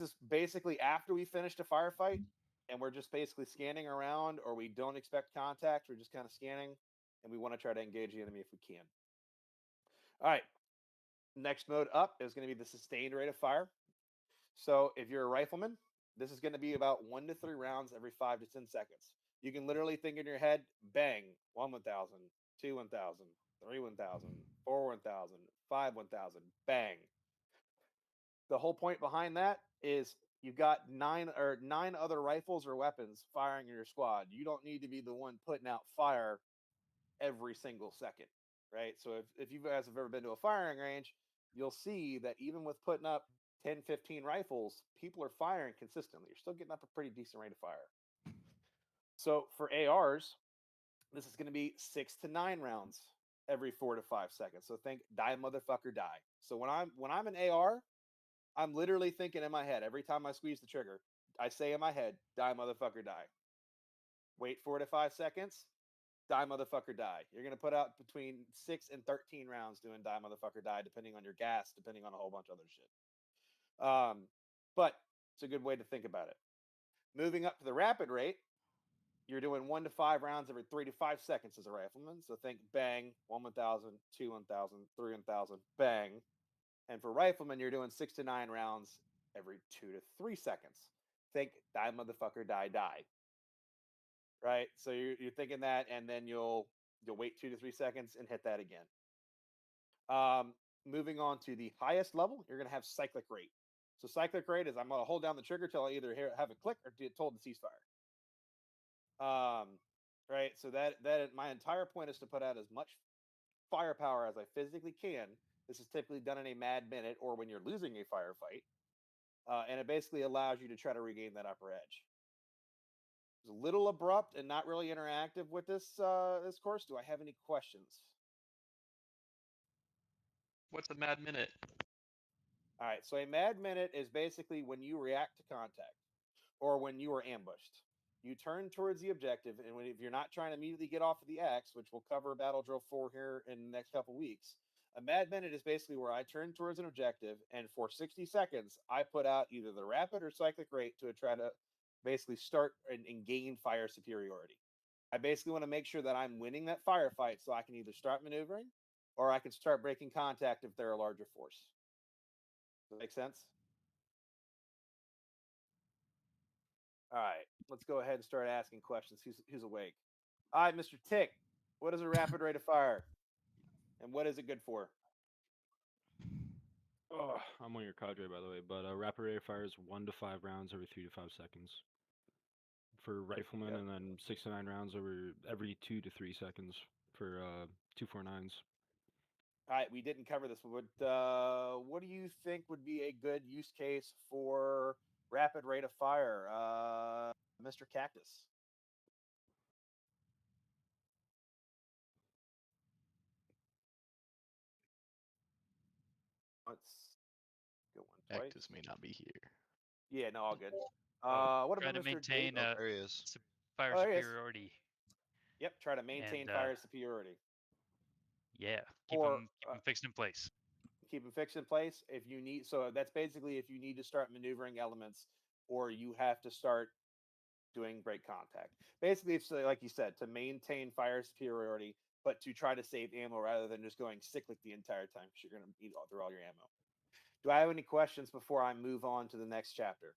is basically after we finished a firefight and we're just basically scanning around, or we don't expect contact, we're just kind of scanning, and we want to try to engage the enemy if we can. All right, next mode up is going to be the sustained rate of fire. So if you're a rifleman, this is going to be about 1 to 3 rounds every 5 to 10 seconds. You can literally think in your head, bang, 1,000, 2,000, 3,000, 4,000, 5,000, bang. The whole point behind that is you've got nine other rifles or weapons firing in your squad. You don't need to be the one putting out fire every single second, right? So if you guys have ever been to a firing range, you'll see that even with putting up 10, 15 rifles, people are firing consistently. You're still getting up a pretty decent rate of fire. So for ARs, this is going to be 6 to 9 rounds every 4 to 5 seconds. So think die motherfucker die. So when I'm an AR, I'm literally thinking in my head every time I squeeze the trigger, I say in my head, die motherfucker die. Wait 4 to 5 seconds, die motherfucker die. You're going to put out between 6 and 13 rounds doing die motherfucker die, depending on your gas, depending on a whole bunch of other shit. But it's a good way to think about it. Moving up to the rapid rate, you're doing 1 to 5 rounds every 3 to 5 seconds as a rifleman. So think bang, 1,000, 2,000, 3,000, bang. And for riflemen, you're doing 6 to 9 rounds every 2 to 3 seconds. Think die motherfucker die die. Right? So you're thinking that, and then you'll wait 2 to 3 seconds and hit that again. Moving on to the highest level, you're gonna have cyclic rate. So cyclic rate is I'm gonna hold down the trigger till I either have it click or get told to ceasefire. Right. So that my entire point is to put out as much firepower as I physically can. This is typically done in a mad minute or when you're losing a firefight, and it basically allows you to try to regain that upper edge. It's a little abrupt and not really interactive with this course. Do I have any questions? What's a mad minute? All right. So a mad minute is basically when you react to contact or when you are ambushed. You turn towards the objective, and if you're not trying to immediately get off of the X, which we'll cover Battle Drill 4 here in the next couple weeks, a mad minute is basically where I turn towards an objective, and for 60 seconds, I put out either the rapid or cyclic rate to try to basically start and gain fire superiority. I basically want to make sure that I'm winning that firefight so I can either start maneuvering or I can start breaking contact if they're a larger force. Does that make sense? All right, let's go ahead and start asking questions. Who's awake? All right, Mr. Tick, what is a rapid rate of fire, and what is it good for? Oh, I'm on your cadre, by the way, but rapid rate of fire is 1 to 5 rounds every 3 to 5 seconds for riflemen, Yep. and then 6 to 9 rounds over every 2 to 3 seconds for 249s. All right, we didn't cover this, but what do you think would be a good use case for rapid rate of fire, Mr. Cactus? Let's go one twice. Actus may not be here. Yeah, no, all good. Oh, What try about to Mr. maintain Dave? Oh, there he is. fire Oh, there he is. superiority. Yep, try to maintain And fire superiority. yeah, keep Or them fixed in place. keep them fixed in place if you need. So that's basically if you need to start maneuvering elements or you have to start doing break contact. Basically, it's like you said, to maintain fire superiority, but to try to save ammo rather than just going cyclic the entire time because you're going to eat through all your ammo. Do I have any questions before I move on to the next chapter?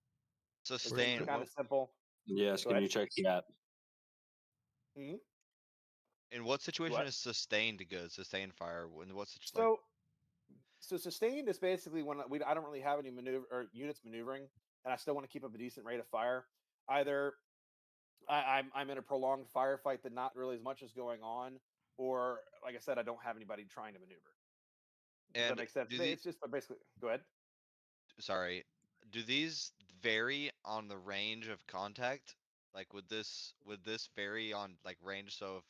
Sustain. Kind of simple. Yes, Go can ahead. you check the app? Mm-hmm. In what situation What? is sustained good? Sustained fire. In what situation? So sustained is basically when I don't really have any maneuver or units maneuvering, and I still want to keep up a decent rate of fire. Either I'm in a prolonged firefight that not really as much is going on, or like I said, I don't have anybody trying to maneuver. Does that And make sense? do the It's just basically go ahead. sorry, do these vary on the range of contact? Like would this vary on like range? So if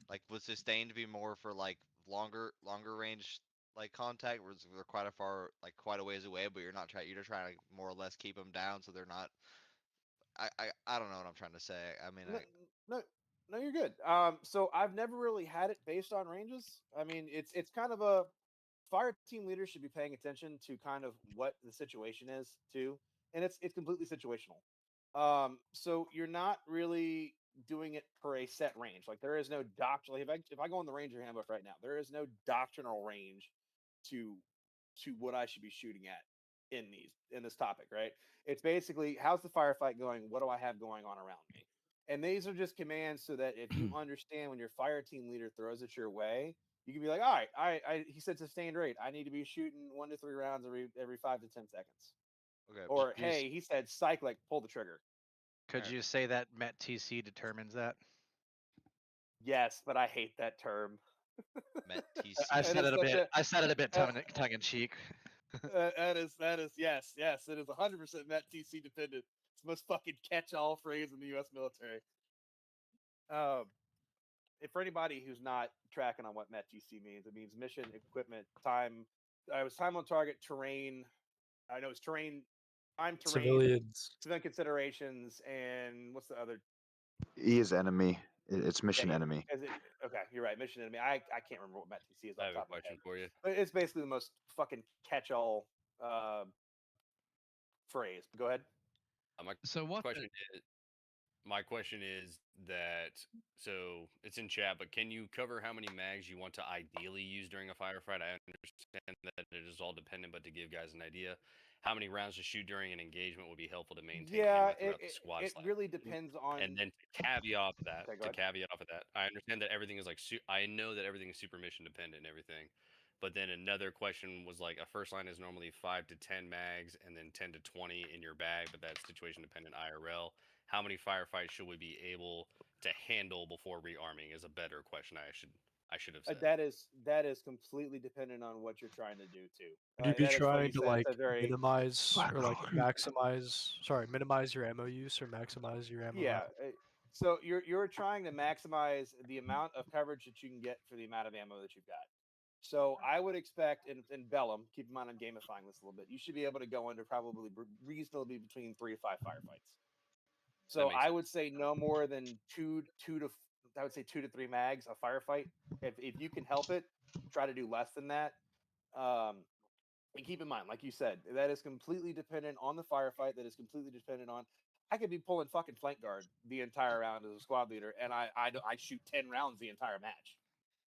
like would sustained be more for like longer range like contact, where they're quite a far like quite a ways away, but you're just trying to more or less keep them down so they're not. I don't know what I'm trying to say. I mean, No, no, no, you're good. So I've never really had it based on ranges. I mean, it's kind of a fire team leader should be paying attention to kind of what the situation is too, and it's completely situational. So you're not really doing it per a set range. Like there is no doctrinal. If I go in the Ranger handbook right now, there is no doctrinal range to what I should be shooting at in this topic, right? It's basically how's the firefight going? What do I have going on around me? And these are just commands so that if you understand when your fire team leader throws it your way, you can be like, all right, he said sustained rate. I need to be shooting 1 to 3 rounds every 5 to 10 seconds. Okay. Or hey, he said cyclic, pull the trigger. Could you say that Met TC determines that? Yes, but I hate that term. Met TC. I And said it's it a such bit. I said it a bit uh, tongue in cheek. that is yes, it is 100% Met TC dependent. It's the most fucking catch-all phrase in the U.S. military. If for anybody who's not tracking on what Met TC means, it means mission, equipment, time. I was time on target, terrain. I know it's terrain, time, terrain, Civilians. civilian considerations, and what's the other? E is enemy. It's mission enemy. Okay, you're right. Mission enemy. I can't remember what Met TC is I off have the a top of my question head. for you. But it's basically the most fucking catch-all phrase. Go ahead. My question is that, so it's in chat, but can you cover how many mags you want to ideally use during a firefight? I understand that it is all dependent, but to give guys an idea, how many rounds to shoot during an engagement would be helpful to maintain Yeah, ammo throughout the squad. it really depends on. And then to caveat that, Okay, go ahead. I understand that everything is like, I know that everything is super mission dependent and everything. But then another question was like, a first line is normally 5 to 10 mags and then 10 to 20 in your bag, but that's situation dependent IRL. How many firefights should we be able to handle before rearming is a better question I should have said. That is completely dependent on what you're trying to do too. Would you be That is, trying you to said, like it's a very minimize or like minimize your ammo use or maximize your ammo? yeah. So you're trying to maximize the amount of coverage that you can get for the amount of ammo that you've got. So I would expect in Bellum, keep in mind I'm gamifying this a little bit, you should be able to go into probably reasonably between 3 to 5 firefights. So I would say no more than two to I would say 2 to 3 mags a firefight. If you can help it, try to do less than that. And keep in mind, like you said, that is completely dependent on the firefight. That is completely dependent on. I could be pulling fucking flank guard the entire round as a squad leader, and I shoot 10 rounds the entire match.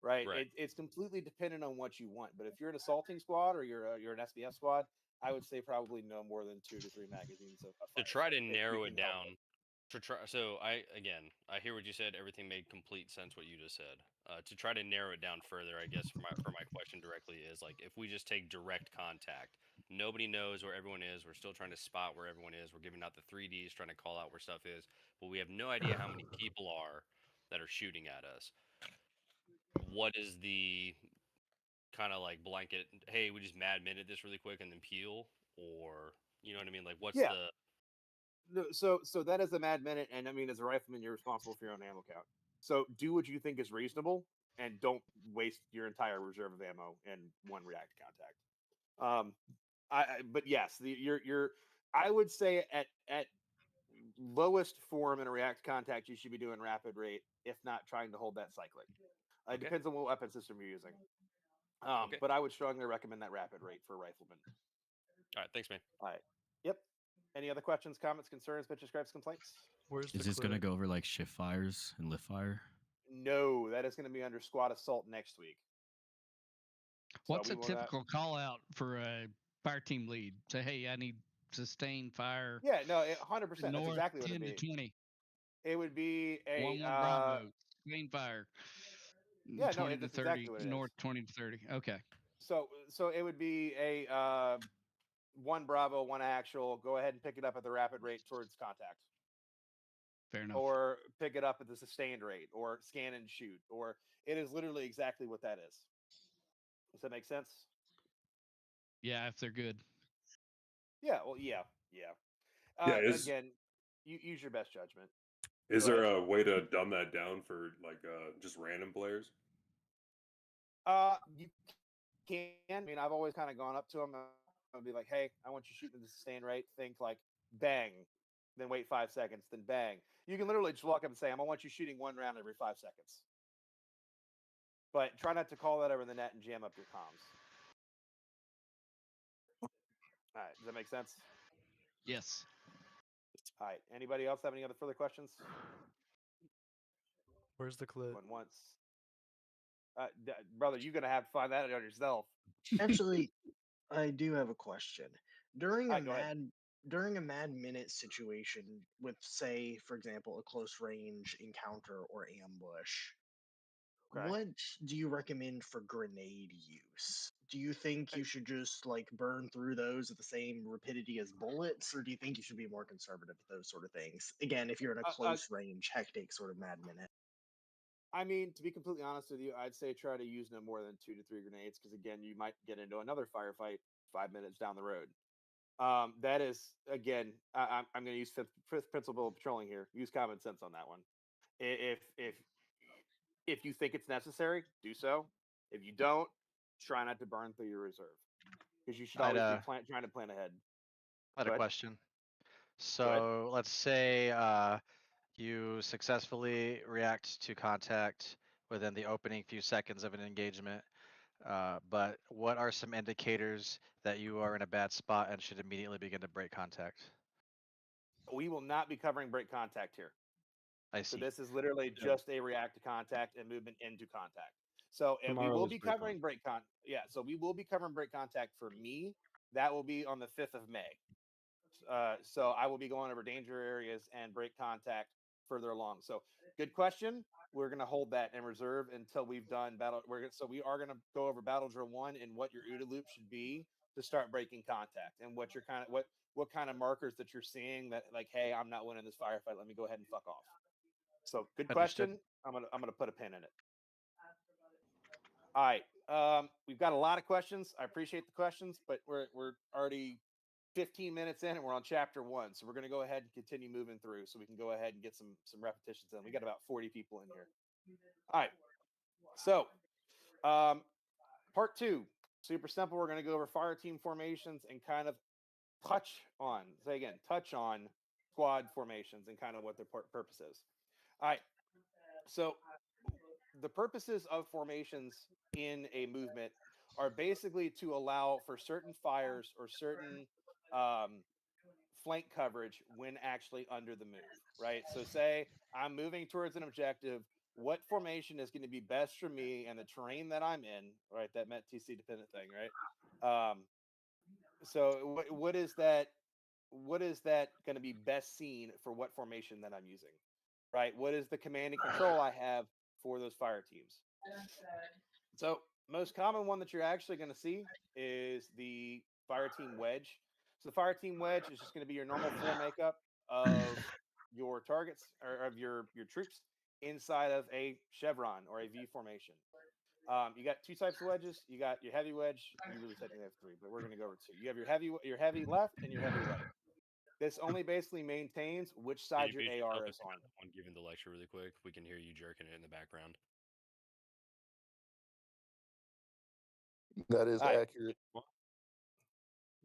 Right? It's completely dependent on what you want. But if you're an assaulting squad or you're an SBF squad, I would say probably no more than 2 to 3 magazines of to try to firefight, narrow it down. So I hear what you said. Everything made complete sense what you just said. To try to narrow it down further, I guess for my question directly is like, if we just take direct contact, nobody knows where everyone is. We're still trying to spot where everyone is. We're giving out the 3Ds, trying to call out where stuff is, but we have no idea how many people are that are shooting at us. What is the kind of like blanket? Hey, we just mad minute this really quick and then peel, or you know what I mean? Like, what's the so that is a mad minute, and I mean, as a rifleman, you're responsible for your own ammo count. So do what you think is reasonable, and don't waste your entire reserve of ammo in one react contact. But yes, you're. I would say at lowest form in a react contact, you should be doing rapid rate, if not trying to hold that cyclic. It depends on what weapon system you're using. But I would strongly recommend that rapid rate for riflemen. All right, thanks, man. All right. Yep. Any other questions, comments, concerns, bitches, gripes, complaints? Is this going to go over like shift fires and lift fire? No, that is going to be under squad assault next week. What's a typical call out for a fire team lead? Say, hey, I need sustained fire. Yeah, no, 100%. That's exactly what it would be. 10 to 20. It would be a 1-1 Bravo, sustained fire. Yeah, 20 no, to 30, exactly what it north is. 20 to 30. Okay. So it would be a 1 Bravo, 1 actual. Go ahead and pick it up at the rapid rate towards contact. Fair enough. Or pick it up at the sustained rate, or scan and shoot, or it is literally exactly what that is. Does that make sense? Yeah, if they're good. Yeah, well, yeah. Again, you use your best judgment. Is there a way to dumb that down for like just random players? You can. I mean, I've always kind of gone up to them and be like, "Hey, I want you shooting the sustained rate. Think like bang, then wait 5 seconds, then bang." You can literally just walk up and say, "I want you shooting 1 round every 5 seconds." But try not to call that over the net and jam up your comms. All right, does that make sense? Yes. All right. Anybody else have any other further questions? Where's the clit? Going once. Brother, you're gonna have to find that out yourself. Actually, I do have a question. During All a right, go ahead. mad minute situation with, say, for example, a close range encounter or ambush, Okay. what do you recommend for grenade use? Do you think you should just like burn through those at the same rapidity as bullets, or do you think you should be more conservative with those sort of things? Again, if you're in a close range, hectic sort of mad minute. I mean, to be completely honest with you, I'd say try to use no more than 2 to 3 grenades because again, you might get into another firefight 5 minutes down the road. That is again, I'm going to use fifth principle of patrolling here. Use common sense on that one. If you think it's necessary, do so. If you don't, try not to burn through your reserve because you should always be trying to plan ahead. I had Go a ahead. question. Go ahead. So let's say you successfully react to contact within the opening few seconds of an engagement. But what are some indicators that you are in a bad spot and should immediately begin to break contact? We will not be covering break contact here. I So see. this is literally Yeah. just a react to contact and movement into contact. So and we Tomorrow will is be break covering break con. Yeah, so we will be covering break contact for me. That will be on the 5th of May. So I will be going over danger areas and break contact further along. So good question. We're gonna hold that in reserve until we've done battle. We are gonna go over battle drill 1 and what your OODA loop should be to start breaking contact and what your what kind of markers that you're seeing that like, hey, I'm not winning this firefight. Let me go ahead and fuck off. So good Understood. question. I'm gonna put a pin in it. All right. We've got a lot of questions. I appreciate the questions, but we're already 15 minutes in and we're on chapter 1. So we're gonna go ahead and continue moving through so we can go ahead and get some repetitions in. We got about 40 people in here. All right. So part 2. Super simple. We're gonna go over fire team formations and kind of touch on squad formations and kind of what their purpose is. All right. So the purposes of formations in a movement are basically to allow for certain fires or certain flank coverage when actually under the move, right? So say I'm moving towards an objective. What formation is going to be best for me and the terrain that I'm in, right? That Met TC dependent thing, right? So what is that? What is that going to be best seen for what formation that I'm using, right? What is the command and control I have for those fire teams? So most common one that you're actually going to see is the fire team wedge. So the fire team wedge is just going to be your normal full makeup of your targets or of your troops inside of a chevron or a V formation. You got 2 types of wedges. You got your heavy wedge. You really technically have 3, but we're going to go over 2. You have your heavy left and your heavy right. This only basically maintains which Can side you your please AR help is us on. out on giving the lecture really quick? We can hear you jerking it in the background. That is All right. accurate.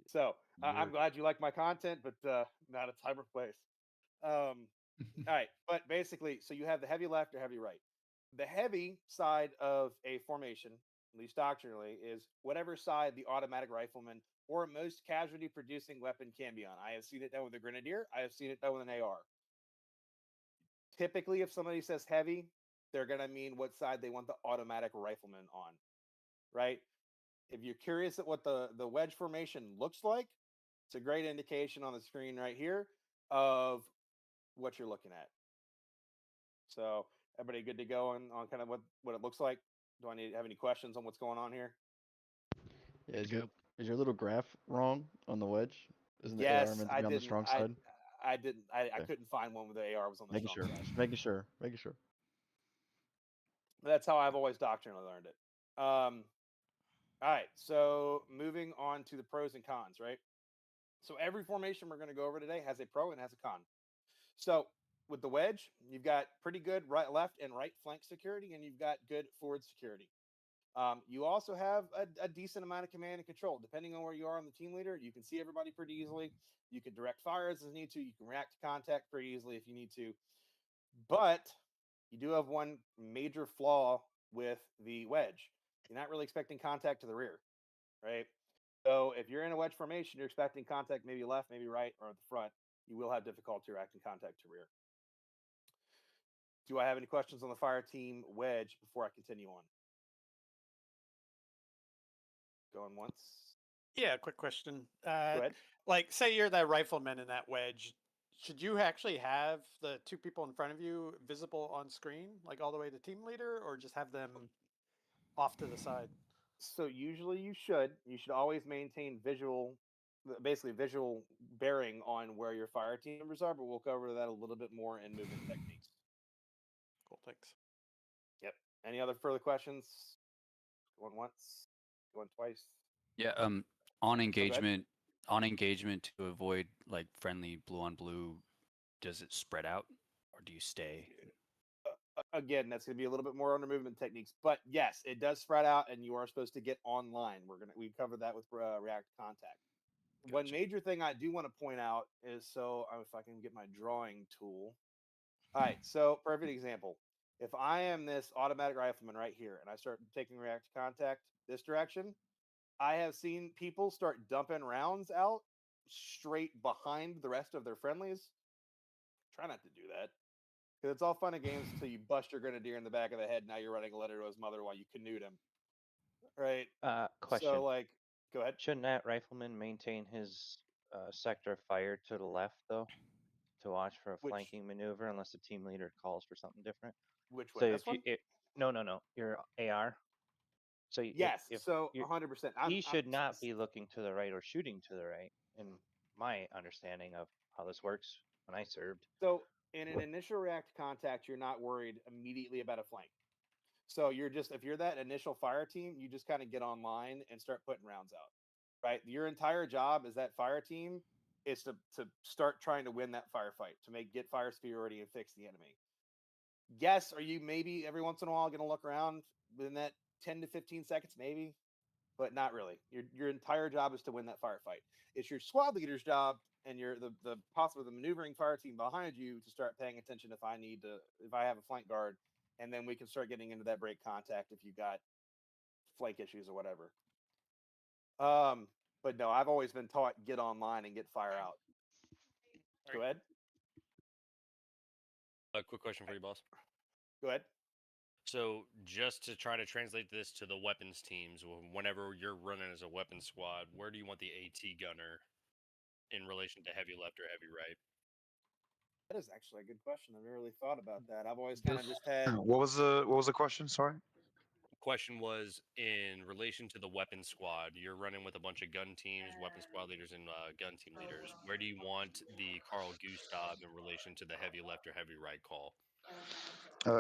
So I'm glad you like my content, but not a time or place. All right, but basically, so you have the heavy left or heavy right. The heavy side of a formation, at least doctrinally, is whatever side the automatic rifleman or most casualty producing weapon can be on. I have seen it done with a grenadier. I have seen it done with an AR. Typically, if somebody says heavy, they're going to mean what side they want the automatic rifleman on, right? If you're curious at what the wedge formation looks like, it's a great indication on the screen right here of what you're looking at. So everybody good to go on kind of what it looks like? Do I need to have any questions on what's going on here? Yeah, is your little graph wrong on the wedge? Isn't the AR Yes, meant to I be on the didn't. strong side? I didn't. I Okay. couldn't find one where the AR was on the Making strong sure. side. Just making sure. Making sure. That's how I've always doctrinally learned it. All right, so moving on to the pros and cons, right? So every formation we're going to go over today has a pro and has a con. So with the wedge, you've got pretty good right, left, and right flank security, and you've got good forward security. You also have a decent amount of command and control. Depending on where you are on the team leader, you can see everybody pretty easily. You can direct fires as need to. You can react to contact pretty easily if you need to. But you do have one major flaw with the wedge. You're not really expecting contact to the rear, right? So if you're in a wedge formation, you're expecting contact maybe left, maybe right, or at the front. You will have difficulty reacting contact to rear. Do I have any questions on the fire team wedge before I continue on? Going once. Yeah, quick question. Go ahead. Like, say you're that rifleman in that wedge. Should you actually have the two people in front of you visible on screen, like all the way to team leader, or just have them off to the side? So usually you should always maintain basically visual bearing on where your fire team members are, but we'll cover that a little bit more in movement techniques. Cool, thanks. Yep. Any other further questions? Going once, going twice. Yeah. On engagement, to avoid like friendly blue on blue, does it spread out or do you stay? Again, that's going to be a little bit more under movement techniques, but yes, it does spread out, and you are supposed to get online. We covered that with react contact. Gotcha. One major thing I do want to point out is if I can get my drawing tool. All right, so perfect example. If I am this automatic rifleman right here, and I start taking react contact this direction, I have seen people start dumping rounds out straight behind the rest of their friendlies. Try not to do that. Because it's all fun and games until you bust your grenadier in the back of the head. Now you're writing a letter to his mother while you canoed him. Right? Question. So, go ahead. Shouldn't that rifleman maintain his sector of fire to the left, though, to watch for a flanking maneuver unless the team leader calls for something different? Which so one? This one? No. Your AR. So yes. So 100%. He should not be looking to the right or shooting to the right, in my understanding of how this works when I served. So in an initial react contact, you're not worried immediately about a flank. So if you're that initial fire team, you just kind of get online and start putting rounds out, right? Your entire job as that fire team is to start trying to win that firefight, to get fire superiority and fix the enemy. Yes, are you maybe every once in a while going to look around within that 10 to 15 seconds, maybe, but not really. Your entire job is to win that firefight. It's your squad leader's job and the possibly the maneuvering fire team behind you to start paying attention if I have a flank guard, and then we can start getting into that break contact if you got flank issues or whatever. But no, I've always been taught get online and get fire out. Go ahead. A quick question for you, boss. Go ahead. So just to try to translate this to the weapons teams, whenever you're running as a weapons squad, where do you want the AT gunner in relation to heavy left or heavy right? That is actually a good question. I've never really thought about that. I've always kind of just had. What was the question? Sorry. Question was in relation to the weapon squad. You're running with a bunch of gun teams, weapon squad leaders, and gun team leaders. Where do you want the Carl Gustav in relation to the heavy left or heavy right call?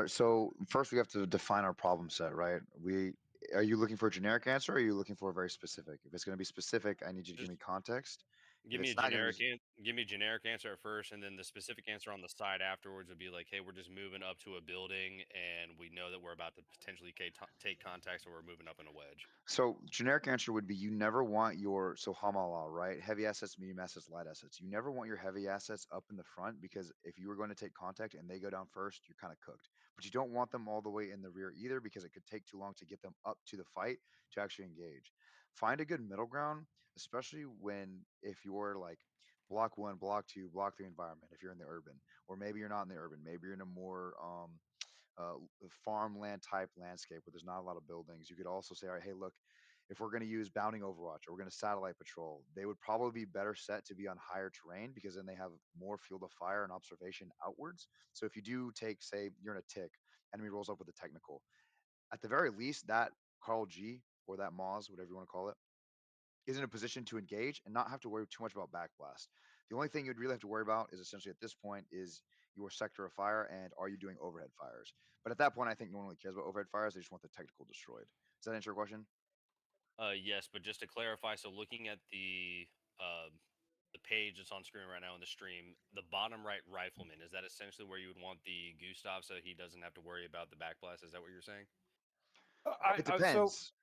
So first we have to define our problem set, right? Are you looking for a generic answer, or are you looking for a very specific? If it's going to be specific, I need you to give me context. Give me a generic answer at first, and then the specific answer on the side afterwards would be like, hey, we're just moving up to a building, and we know that we're about to potentially take contact, so we're moving up in a wedge. So generic answer would be you never want Hamala, right? Heavy assets, medium assets, light assets. You never want your heavy assets up in the front, because if you were going to take contact and they go down first, you're kind of cooked. But you don't want them all the way in the rear either, because it could take too long to get them up to the fight to actually engage. Find a good middle ground, especially if you're like block 1, block 2, block 3 environment, if you're in the urban, or maybe you're not in the urban, maybe you're in a more farmland type landscape where there's not a lot of buildings. You could also say, all right, hey, look, if we're going to use bounding overwatch or we're going to satellite patrol, they would probably be better set to be on higher terrain, because then they have more field of fire and observation outwards. So if you do take, say, you're in a tick, enemy rolls up with a technical, at the very least, that Carl G or that Moz, whatever you want to call it, is in a position to engage and not have to worry too much about backblast. The only thing you'd really have to worry about is essentially at this point is your sector of fire and are you doing overhead fires. But at that point, I think no one really cares about overhead fires. They just want the technical destroyed. Does that answer your question? Yes, but just to clarify, so looking at the page that's on screen right now in the stream, the bottom right rifleman, is that essentially where you would want the Gustav so he doesn't have to worry about the backblast? Is that what you're saying? It depends.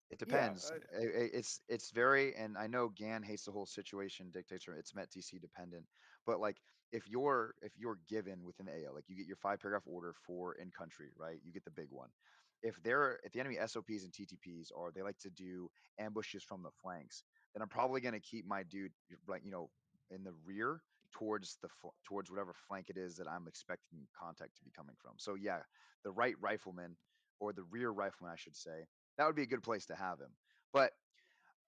It depends. Yeah, it's very, and I know Gan hates the whole situation dictator. It's Met TC dependent, but like if you're given within the AO, like you get your 5-paragraph order for in country, right? You get the big one. If the enemy SOPs and TTPs, or they like to do ambushes from the flanks, then I'm probably going to keep my dude like in the rear towards towards whatever flank it is that I'm expecting contact to be coming from. So yeah, the right rifleman or the rear rifleman, I should say, that would be a good place to have him. But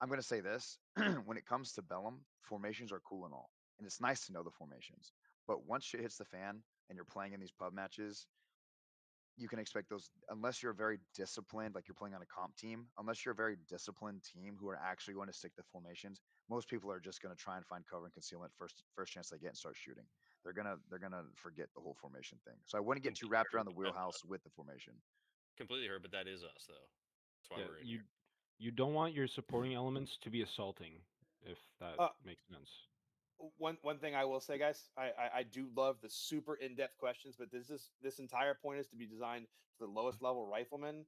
I'm going to say this: when it comes to Bellum, formations are cool and all, and it's nice to know the formations. But once shit hits the fan and you're playing in these pub matches, you can expect those unless you're very disciplined, like you're playing on a comp team. Unless you're a very disciplined team who are actually going to stick to formations, most people are just going to try and find cover and concealment first chance they get and start shooting. They're gonna forget the whole formation thing. So I wouldn't get too wrapped around the wheelhouse with the formation. Completely heard, but that is us though. That's why Yeah, we're in here. you don't want your supporting elements to be assaulting, if that makes sense. One thing I will say, guys, I do love the super in-depth questions, but this entire point is to be designed for the lowest level riflemen,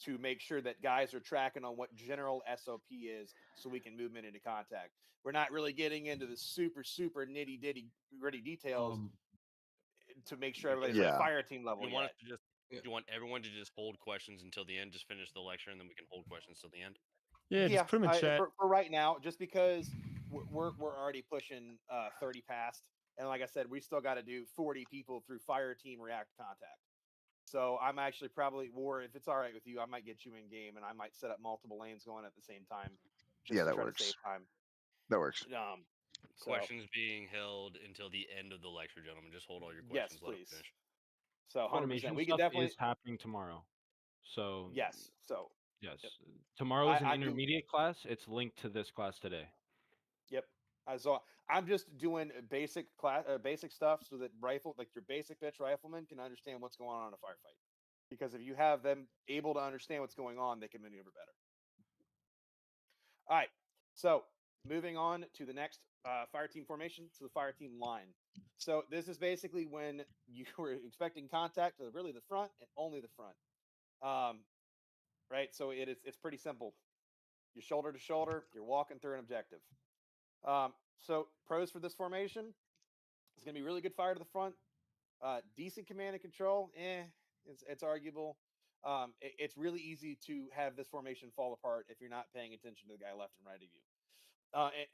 to make sure that guys are tracking on what general SOP is, so we can move into contact. We're not really getting into the super nitty gritty details to make sure everybody's like fire team level. You want us to just you want everyone to just hold questions until the end, just finish the lecture, and then we can hold questions till the end. Yeah, just put them in chat for right now, just because we're already pushing 30 past, and like I said, we still got to do 40 people through fire team react contact. So I'm actually probably, War, if it's all right with you, I might get you in game, and I might set up multiple lanes going at the same time, just Yeah, to that try works. to save time. That works. Questions being held until the end of the lecture, gentlemen. Just hold all your Yes, questions. Let please. them finish. So 100%, Formation we could stuff definitely is happening tomorrow. So yes. So yes, yep. tomorrow is an I do- intermediate class. It's linked to this class today. Yep. So I'm just doing basic class, basic stuff, so that your basic bitch riflemen can understand what's going on in a firefight. Because if you have them able to understand what's going on, they can maneuver better. All right. So moving on to the next fire team formation, to the fire team line. So this is basically when you were expecting contact to really the front and only the front. Right. So it's pretty simple. You're shoulder to shoulder. You're walking through an objective. So pros for this formation: it's going to be really good fire to the front, decent command and control. It's arguable. It's really easy to have this formation fall apart if you're not paying attention to the guy left and right of you.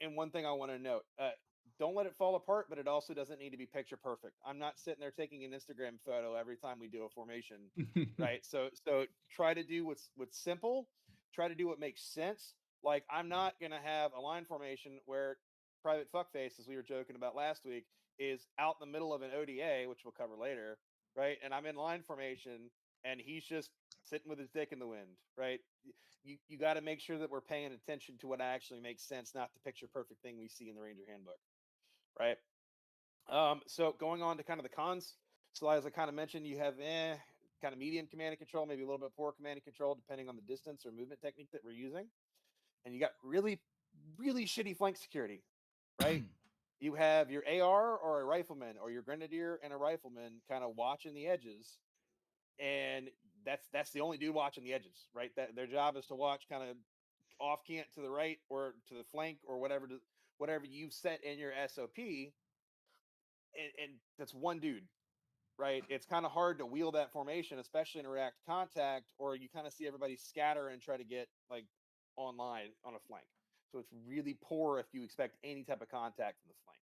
And one thing I want to note: don't let it fall apart, but it also doesn't need to be picture perfect. I'm not sitting there taking an Instagram photo every time we do a formation, right? So try to do what's simple. Try to do what makes sense. Like, I'm not gonna have a line formation where Private Fuckface, as we were joking about last week, is out in the middle of an ODA, which we'll cover later, right? And I'm in line formation, and he's just sitting with his dick in the wind, right? You got to make sure that we're paying attention to what actually makes sense, not the picture perfect thing we see in the Ranger Handbook, right? So going on to kind of the cons. So as I kind of mentioned, you have kind of medium command and control, maybe a little bit poor command and control, depending on the distance or movement technique that we're using. And you got really shitty flank security, right? You have your AR or a rifleman, or your grenadier and a rifleman kind of watching the edges, and that's the only dude watching the edges, right? That their job is to watch kind of off cant to the right or to the flank or whatever you've set in your SOP, and that's one dude, right? It's kind of hard to wheel that formation, especially in a react contact, or you kind of see everybody scatter and try to get like online on a flank. So it's really poor if you expect any type of contact from the flank.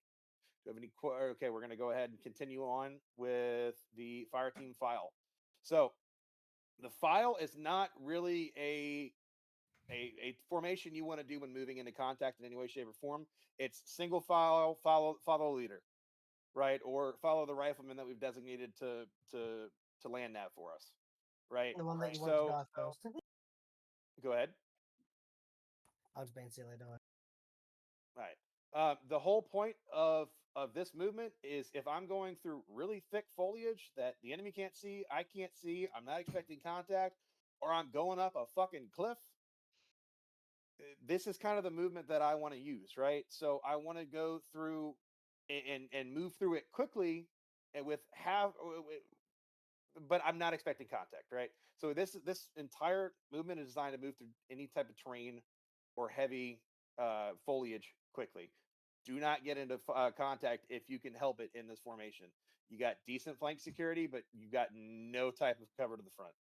Do you have any? Okay, we're going to go ahead and continue on with the fire team file. So the file is not really a formation you want to do when moving into contact in any way, shape, or form. It's single file, follow leader, right? Or follow the rifleman that we've designated to land nav for us, right? The one that you want So to go first. go ahead. I was being silly, don't I? Right. The whole point of this movement is, if I'm going through really thick foliage that the enemy can't see, I can't see, I'm not expecting contact, or I'm going up a fucking cliff, this is kind of the movement that I want to use, right? So I want to go through and move through it quickly and but I'm not expecting contact, right? So this entire movement is designed to move through any type of terrain or heavy foliage quickly. Do not get into contact if you can help it in this formation. You got decent flank security, but you got no type of cover to the front.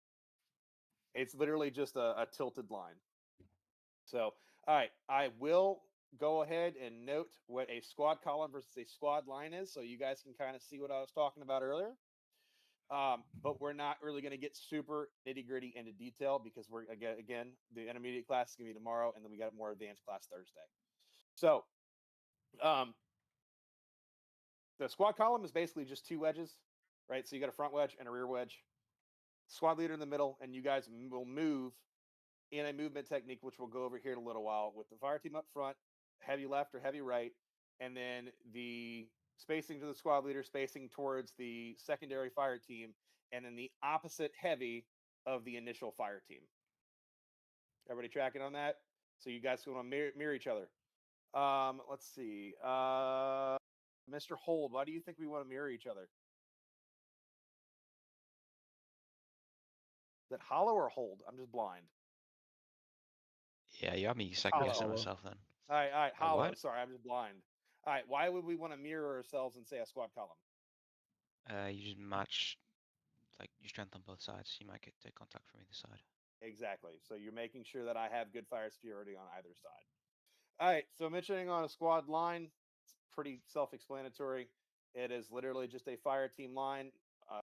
It's literally just a tilted line. So All right, I will go ahead and note what a squad column versus a squad line is, so you guys can kind of see what I was talking about earlier. But we're not really going to get super nitty gritty into detail because we're again the intermediate class is going to be tomorrow, and then we got a more advanced class Thursday. So, the squad column is basically just two wedges, right? So you got a front wedge and a rear wedge. Squad leader in the middle, and you guys will move in a movement technique, which we'll go over here in a little while, with the fire team up front, heavy left or heavy right, and then the spacing to the squad leader, spacing towards the secondary fire team, and then the opposite heavy of the initial fire team. Everybody tracking on that? So you guys want to mirror each other. Let's see. Mr. Hold, why do you think we want to mirror each other? Is that hollow or hold? I'm just blind. Yeah, you got me second guessing Hollow. myself then. All right, hollow. What? Sorry, I'm just blind. All right, why would we want to mirror ourselves and say a squad column? You just match like your strength on both sides. You might get the contact from either side. Exactly. So you're making sure that I have good fire security on either side. All right. So mentioning on a squad line, it's pretty self-explanatory. It is literally just a fire team line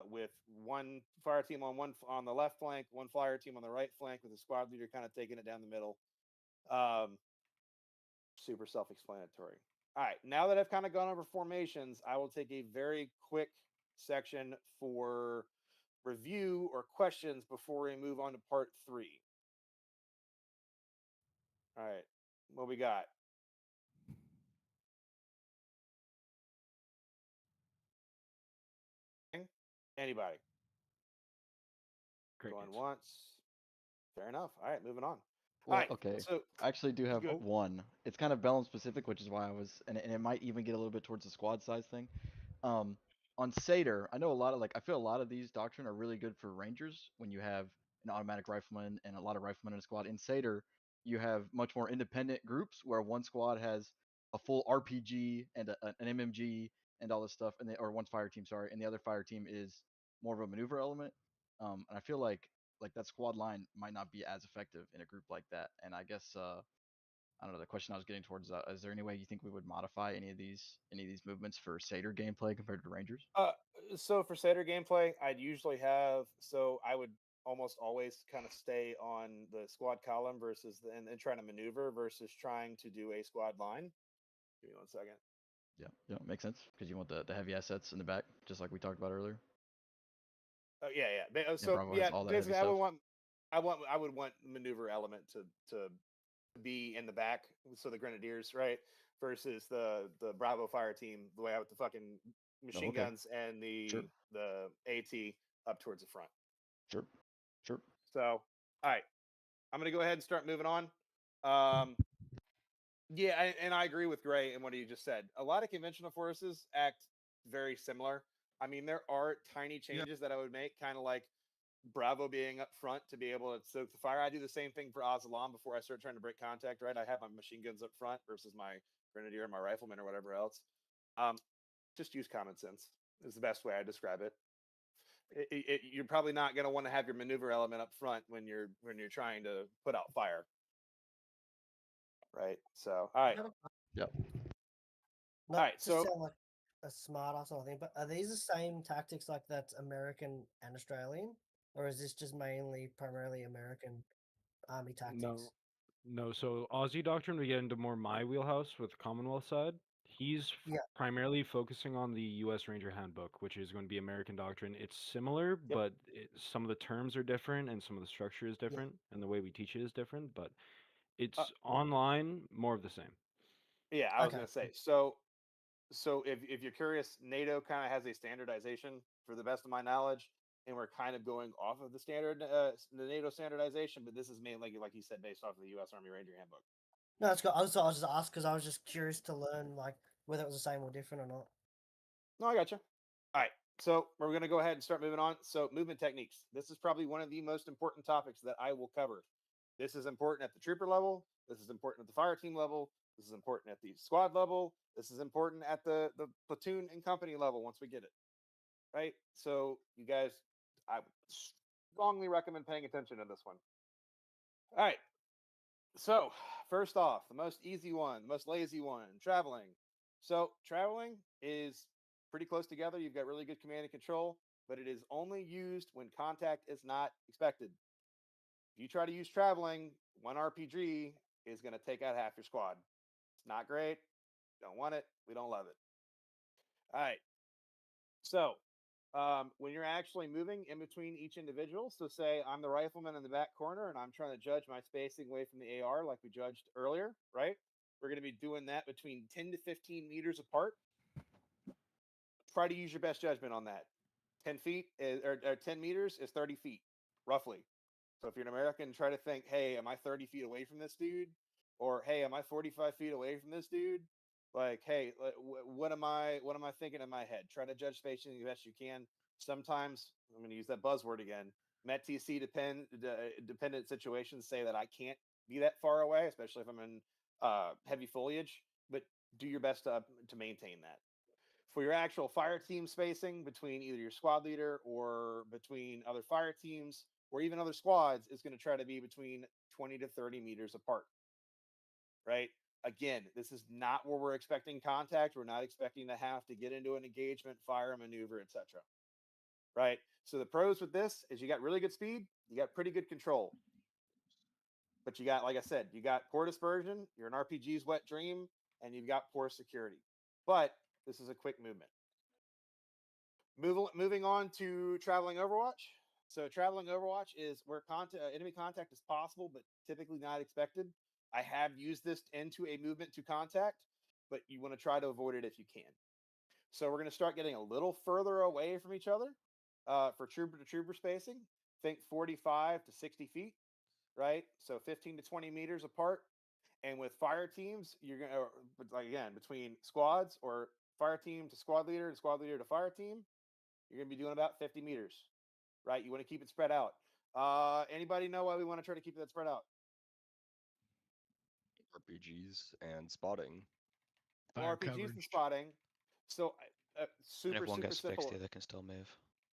with one fire team on the left flank, one fire team on the right flank, with the squad leader kind of taking it down the middle. Super self-explanatory. All right. Now that I've kind of gone over formations, I will take a very quick section for review or questions before we move on to part 3. All right, what we got? Anybody? Great. Going once. Fair enough. All right, moving on. Well, All right. okay. So I actually do have go. one. It's kind of Bellum specific, which is why I was, and it might even get a little bit towards the squad size thing. On Seder, I know a lot of I feel a lot of these doctrine are really good for Rangers when you have an automatic rifleman and a lot of riflemen in a squad. In Seder, you have much more independent groups where one squad has a full RPG and an MMG and all this stuff, or one fire team, sorry, and the other fire team is more of a maneuver element. And I feel like that squad line might not be as effective in a group like that. And I guess I don't know. The question I was getting towards is there any way you think we would modify any of these movements for Seder gameplay compared to Rangers? So for Seder gameplay, I'd usually have I would almost always kind of stay on the squad column versus and trying to maneuver versus trying to do a squad line. Give me 1 second. Yeah, makes sense because you want the heavy assets in the back, just like we talked about earlier. Oh yeah. So Bravo has all that heavy basically, stuff. I would want maneuver element to be in the back, so the Grenadiers, right, versus the Bravo fire team, the way out with the fucking machine guns and the AT up towards the front. Sure. So, all right, I'm gonna go ahead and start moving on. Yeah, and I agree with Gray and what he just said. A lot of conventional forces act very similar. I mean, there are tiny changes that I would make, kind of like Bravo being up front to be able to soak the fire. I do the same thing for Azalam before I start trying to break contact, right? I have my machine guns up front versus my Grenadier and my rifleman or whatever else. Just use common sense is the best way I describe it. You're probably not going to want to have your maneuver element up front when you're trying to put out fire. Right. So, all right. Yep. Not all right. to So, sound like a smart ass or something, but are these the same tactics like that's American and Australian, or is this just primarily American army tactics? No. So Aussie doctrine, we get into more my wheelhouse with Commonwealth side. He's primarily focusing on the U.S. Ranger Handbook, which is going to be American doctrine. It's similar, but some of the terms are different, and some of the structure is different, and the way we teach it is different. But it's online, more of the same. Yeah, I was going to say. So if you're curious, NATO kind of has a standardization, for the best of my knowledge, and we're kind of going off of the NATO standardization, but this is mainly, like you said, based off of the U.S. Army Ranger Handbook. No, it's got. I was just asked because I was just curious to learn whether it was the same or different or not. No, I got you. All right, so we're going to go ahead and start moving on. So movement techniques. This is probably one of the most important topics that I will cover. This is important at the trooper level. This is important at the fire team level. This is important at the squad level. This is important at the platoon and company level once we get it. Right? So you guys, I would strongly recommend paying attention to this one. All right. So, first off, the most easy one, the most lazy one, traveling. So, traveling is pretty close together. You've got really good command and control, but it is only used when contact is not expected. If you try to use traveling, one RPG is going to take out half your squad. It's not great. Don't want it. We don't love it. All right. So, when you're actually moving in between each individual, so say I'm the rifleman in the back corner and I'm trying to judge my spacing away from the AR like we judged earlier, right? We're going to be doing that between 10 to 15 meters apart. Try to use your best judgment on that. 10 feet or 10 meters is 30 feet, roughly. So if you're an American, try to think, hey, am I 30 feet away from this dude? Or hey, am I 45 feet away from this dude? Like, hey, what am I thinking in my head? Try to judge spacing the best you can. Sometimes I'm going to use that buzzword again. MET-TC dependent situations say that I can't be that far away, especially if I'm in heavy foliage. But do your best to maintain that. For your actual fire team spacing between either your squad leader or between other fire teams or even other squads is going to try to be between 20 to 30 meters apart. Right? Again, this is not where we're expecting contact. We're not expecting to have to get into an engagement, fire, maneuver, etc. Right? So the pros with this is you got really good speed, you got pretty good control. But you got, like I said, you got poor dispersion, you're an RPG's wet dream, and you've got poor security. But this is a quick movement. Moving on to traveling Overwatch. So traveling Overwatch is where enemy contact is possible, but typically not expected. I have used this into a movement to contact, but you want to try to avoid it if you can. So we're going to start getting a little further away from each other for trooper to trooper spacing. Think 45 to 60 feet, right? So 15 to 20 meters apart. And with fire teams, you're going to, again, between squads or fire team to squad leader and squad leader to fire team, you're going to be doing about 50 meters, right? You want to keep it spread out. Anybody know why we want to try to keep that spread out? RPGs and spotting. Well, RPGs and spotting. So And if one super gets simple. fixed, the other can still move.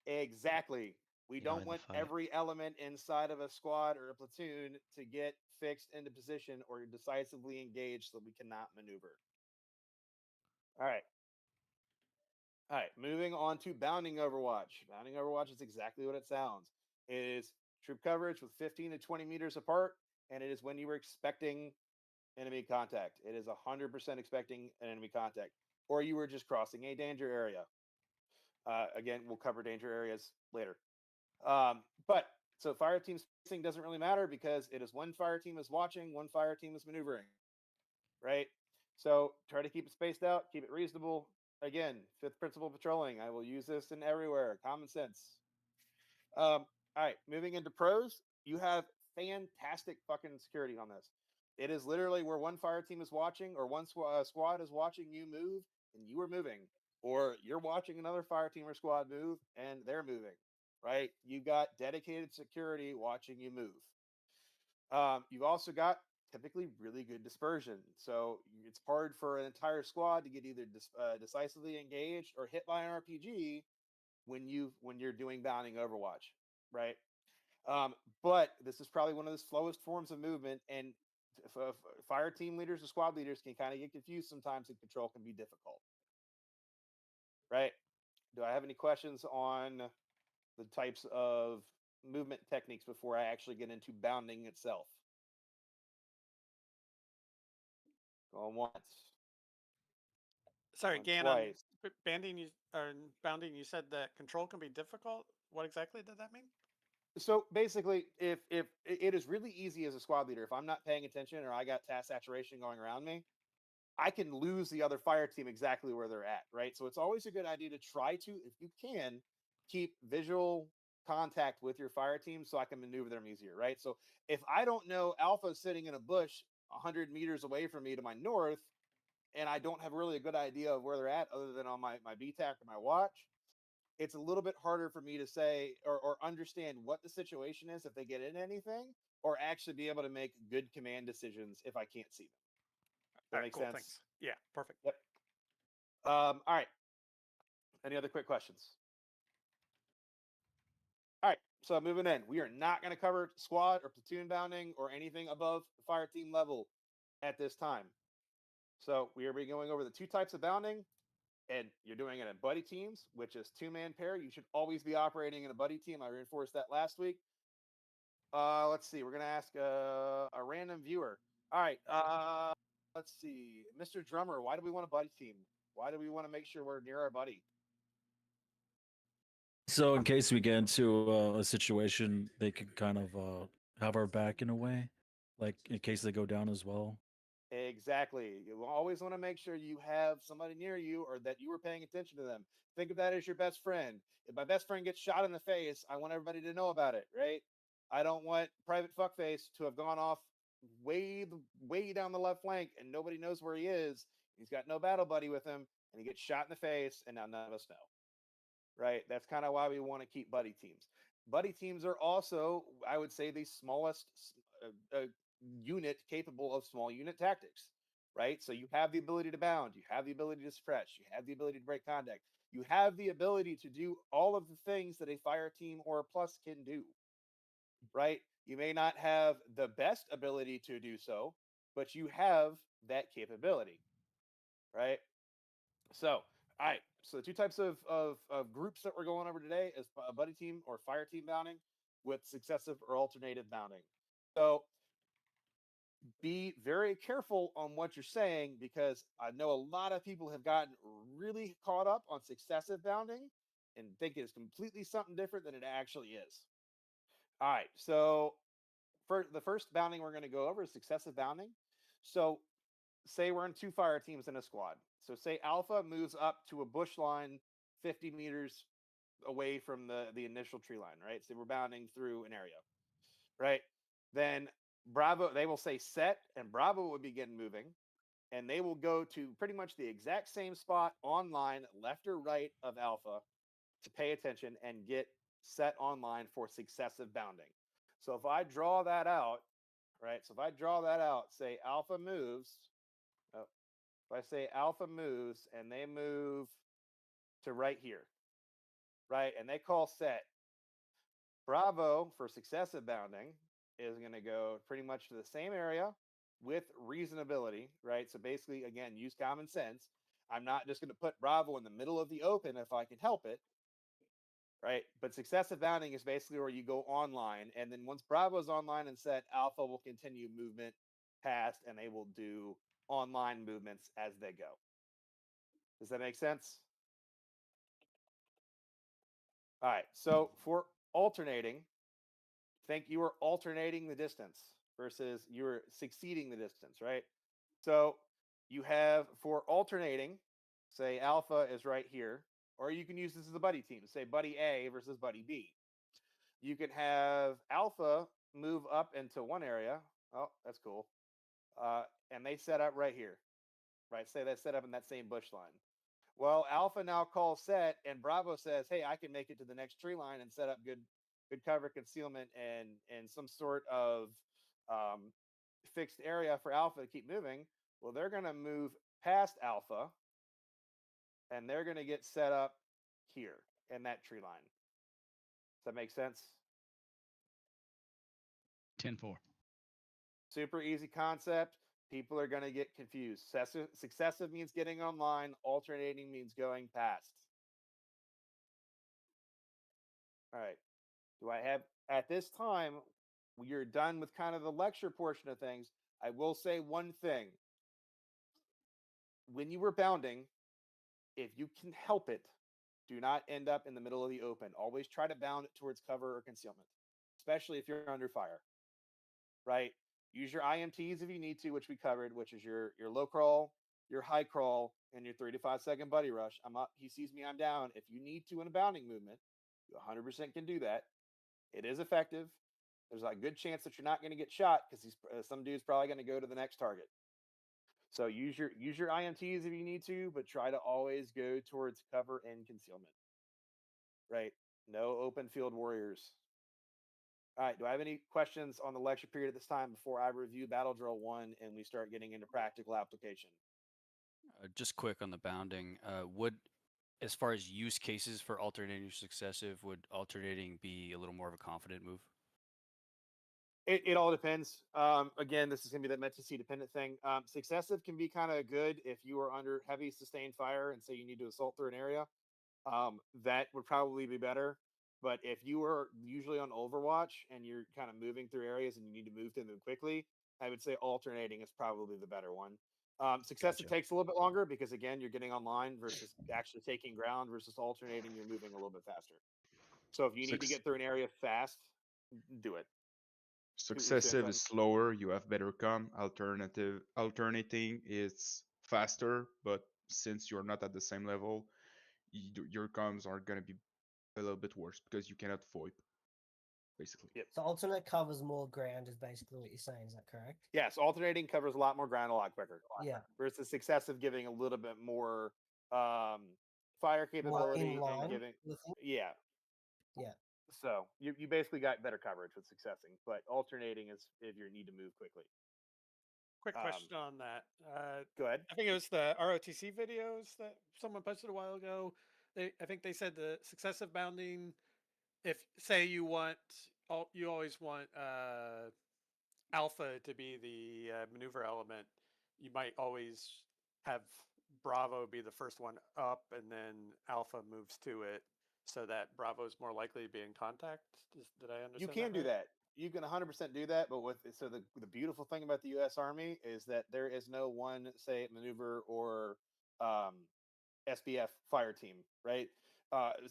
Exactly. We don't Behind the want fight. every element inside of a squad or a platoon to get fixed into position or decisively engaged so we cannot maneuver. All right. All right, moving on to bounding Overwatch. Bounding Overwatch is exactly what it sounds. It is troop coverage with 15 to 20 meters apart, and it is when you were expecting enemy contact. It is 100% expecting an enemy contact, or you were just crossing a danger area. Again, we'll cover danger areas later. But so fire team spacing doesn't really matter because it is one fire team is watching, one fire team is maneuvering, right? So try to keep it spaced out, keep it reasonable. Again, fifth principle patrolling. I will use this in everywhere. Common sense. All right, moving into pros. You have fantastic fucking security on this. It is literally where one fire team is watching or one squad is watching you move and you are moving, or you're watching another fire team or squad move and they're moving, right? You got dedicated security watching you move. You've also got typically really good dispersion. So it's hard for an entire squad to get either decisively engaged or hit by an RPG when you're doing bounding Overwatch, right? But this is probably one of the slowest forms of movement, and fire team leaders or squad leaders can kind of get confused sometimes, and control can be difficult, right? Do I have any questions on the types of movement techniques before I actually get into bounding itself? Going once. Sorry, Going Gan, twice. banding you or bounding, you said that control can be difficult. What exactly did that mean? So basically, if it is really easy as a squad leader, if I'm not paying attention or I got task saturation going around me, I can lose the other fire team exactly where they're at, right? So it's always a good idea to try to, if you can, keep visual contact with your fire team so I can maneuver them easier, right? So if I don't know Alpha's sitting in a bush 100 meters away from me to my north, and I don't have really a good idea of where they're at other than on my BTAC or my watch, it's a little bit harder for me to say or understand what the situation is if they get in anything, or actually be able to make good command decisions if I can't see them. That makes cool, sense? thanks. Yeah, perfect. Yep. All right. Any other quick questions? All right. So moving in, we are not going to cover squad or platoon bounding or anything above fire team level at this time. So we are going over the 2 types of bounding, and you're doing it in buddy teams, which is 2-man pair. You should always be operating in a buddy team. I reinforced that last week. Let's see. We're going to ask a random viewer. All right. Let's see. Mr. Drummer, why do we want a buddy team? Why do we want to make sure we're near our buddy? So in case we get into a situation, they can kind of have our back in a way, like in case they go down as well. Exactly. You always want to make sure you have somebody near you or that you were paying attention to them. Think of that as your best friend. If my best friend gets shot in the face, I want everybody to know about it, right? I don't want Private Fuckface to have gone off way down the left flank and nobody knows where he is. He's got no battle buddy with him and he gets shot in the face and now none of us know. Right? That's kind of why we want to keep buddy teams. Buddy teams are also, I would say, the smallest unit capable of small unit tactics, right? So you have the ability to bound, you have the ability to suppress, you have the ability to break contact, you have the ability to do all of the things that a fire team or a plus can do, right? You may not have the best ability to do so, but you have that capability, right? So, all right. So the 2 types of groups that we're going over today is a buddy team or fire team bounding with successive or alternative bounding. So be very careful on what you're saying because I know a lot of people have gotten really caught up on successive bounding and think it's completely something different than it actually is. All right. So for the first bounding we're going to go over is successive bounding. So say we're in 2 fire teams in a squad. So say Alpha moves up to a bush line 50 meters away from the initial tree line, right? So we're bounding through an area, right? Then Bravo, they will say set, and Bravo will begin moving, and they will go to pretty much the exact same spot online, left or right of Alpha, to pay attention and get set online for successive bounding. So if I draw that out, right? So if I draw that out, say Alpha moves. If I say Alpha moves and they move to right here, right? And they call set. Bravo for successive bounding is going to go pretty much to the same area with reasonability, right? So basically, again, use common sense. I'm not just going to put Bravo in the middle of the open if I can help it, right? But successive bounding is basically where you go online. And then once Bravo is online and set, Alpha will continue movement past and they will do online movements as they go. Does that make sense? All right. So for alternating, think you are alternating the distance versus you're succeeding the distance, right? So you have for alternating, say Alpha is right here, or you can use this as a buddy team. Say buddy A versus buddy B. You can have Alpha move up into one area. Oh, that's cool. And they set up right here, right? Say they set up in that same bush line. Well, Alpha now calls set, and Bravo says, "Hey, I can make it to the next tree line and set up good cover concealment and some sort of fixed area for Alpha to keep moving." Well, they're going to move past Alpha, and they're going to get set up here in that tree line. Does that make sense? 10-4. Super easy concept. People are going to get confused. Successive means getting online. Alternating means going past. All right. Do I have, at this time, you're done with kind of the lecture portion of things. I will say one thing. When you were bounding, if you can help it, do not end up in the middle of the open. Always try to bound it towards cover or concealment, especially if you're under fire, right? Use your IMTs if you need to, which we covered, which is your low crawl, your high crawl, and your 3 to 5 second buddy rush. I'm up, he sees me, I'm down. If you need to in a bounding movement, you 100% can do that. It is effective. There's a good chance that you're not going to get shot because some dude's probably going to go to the next target. So use your IMTs if you need to, but try to always go towards cover and concealment. Right? No open field warriors. All right. Do I have any questions on the lecture period at this time before I review Battle Drill 1 and we start getting into practical application? Just quick on the bounding. Would as far as use cases for alternating successive, would alternating be a little more of a confident move? It all depends. Again, this is going to be that meant to see dependent thing. Successive can be kind of good if you are under heavy sustained fire and say you need to assault through an area. That would probably be better. But if you are usually on Overwatch and you're kind of moving through areas and you need to move through them quickly, I would say alternating is probably the better one. Successive takes a little bit longer because again, you're getting online versus actually taking ground versus alternating, you're moving a little bit faster. So if you need to get through an area fast, do it. Successive is slower, you have better com. Alternating is faster, but since you're not at the same level, your comms are gonna be a little bit worse because you cannot VoIP, basically. Yep. So alternate covers more ground is basically what you're saying. Is that correct? Yes, alternating covers a lot more ground a lot quicker. Yeah. Versus successive giving a little bit more fire capability and giving yeah. Yeah. So you basically got better coverage with successing, but alternating is if you need to move quickly. Quick question on that. Go ahead. I think it was the ROTC videos that someone posted a while ago. I think they said the successive bounding. If say you always want alpha to be the maneuver element, you might always have Bravo be the first one up, and then Alpha moves to it, so that Bravo is more likely to be in contact. Did I understand? You can do that. You can 100% do that, but the beautiful thing about the U.S. Army is that there is no one, say, maneuver or SBF fire team, right?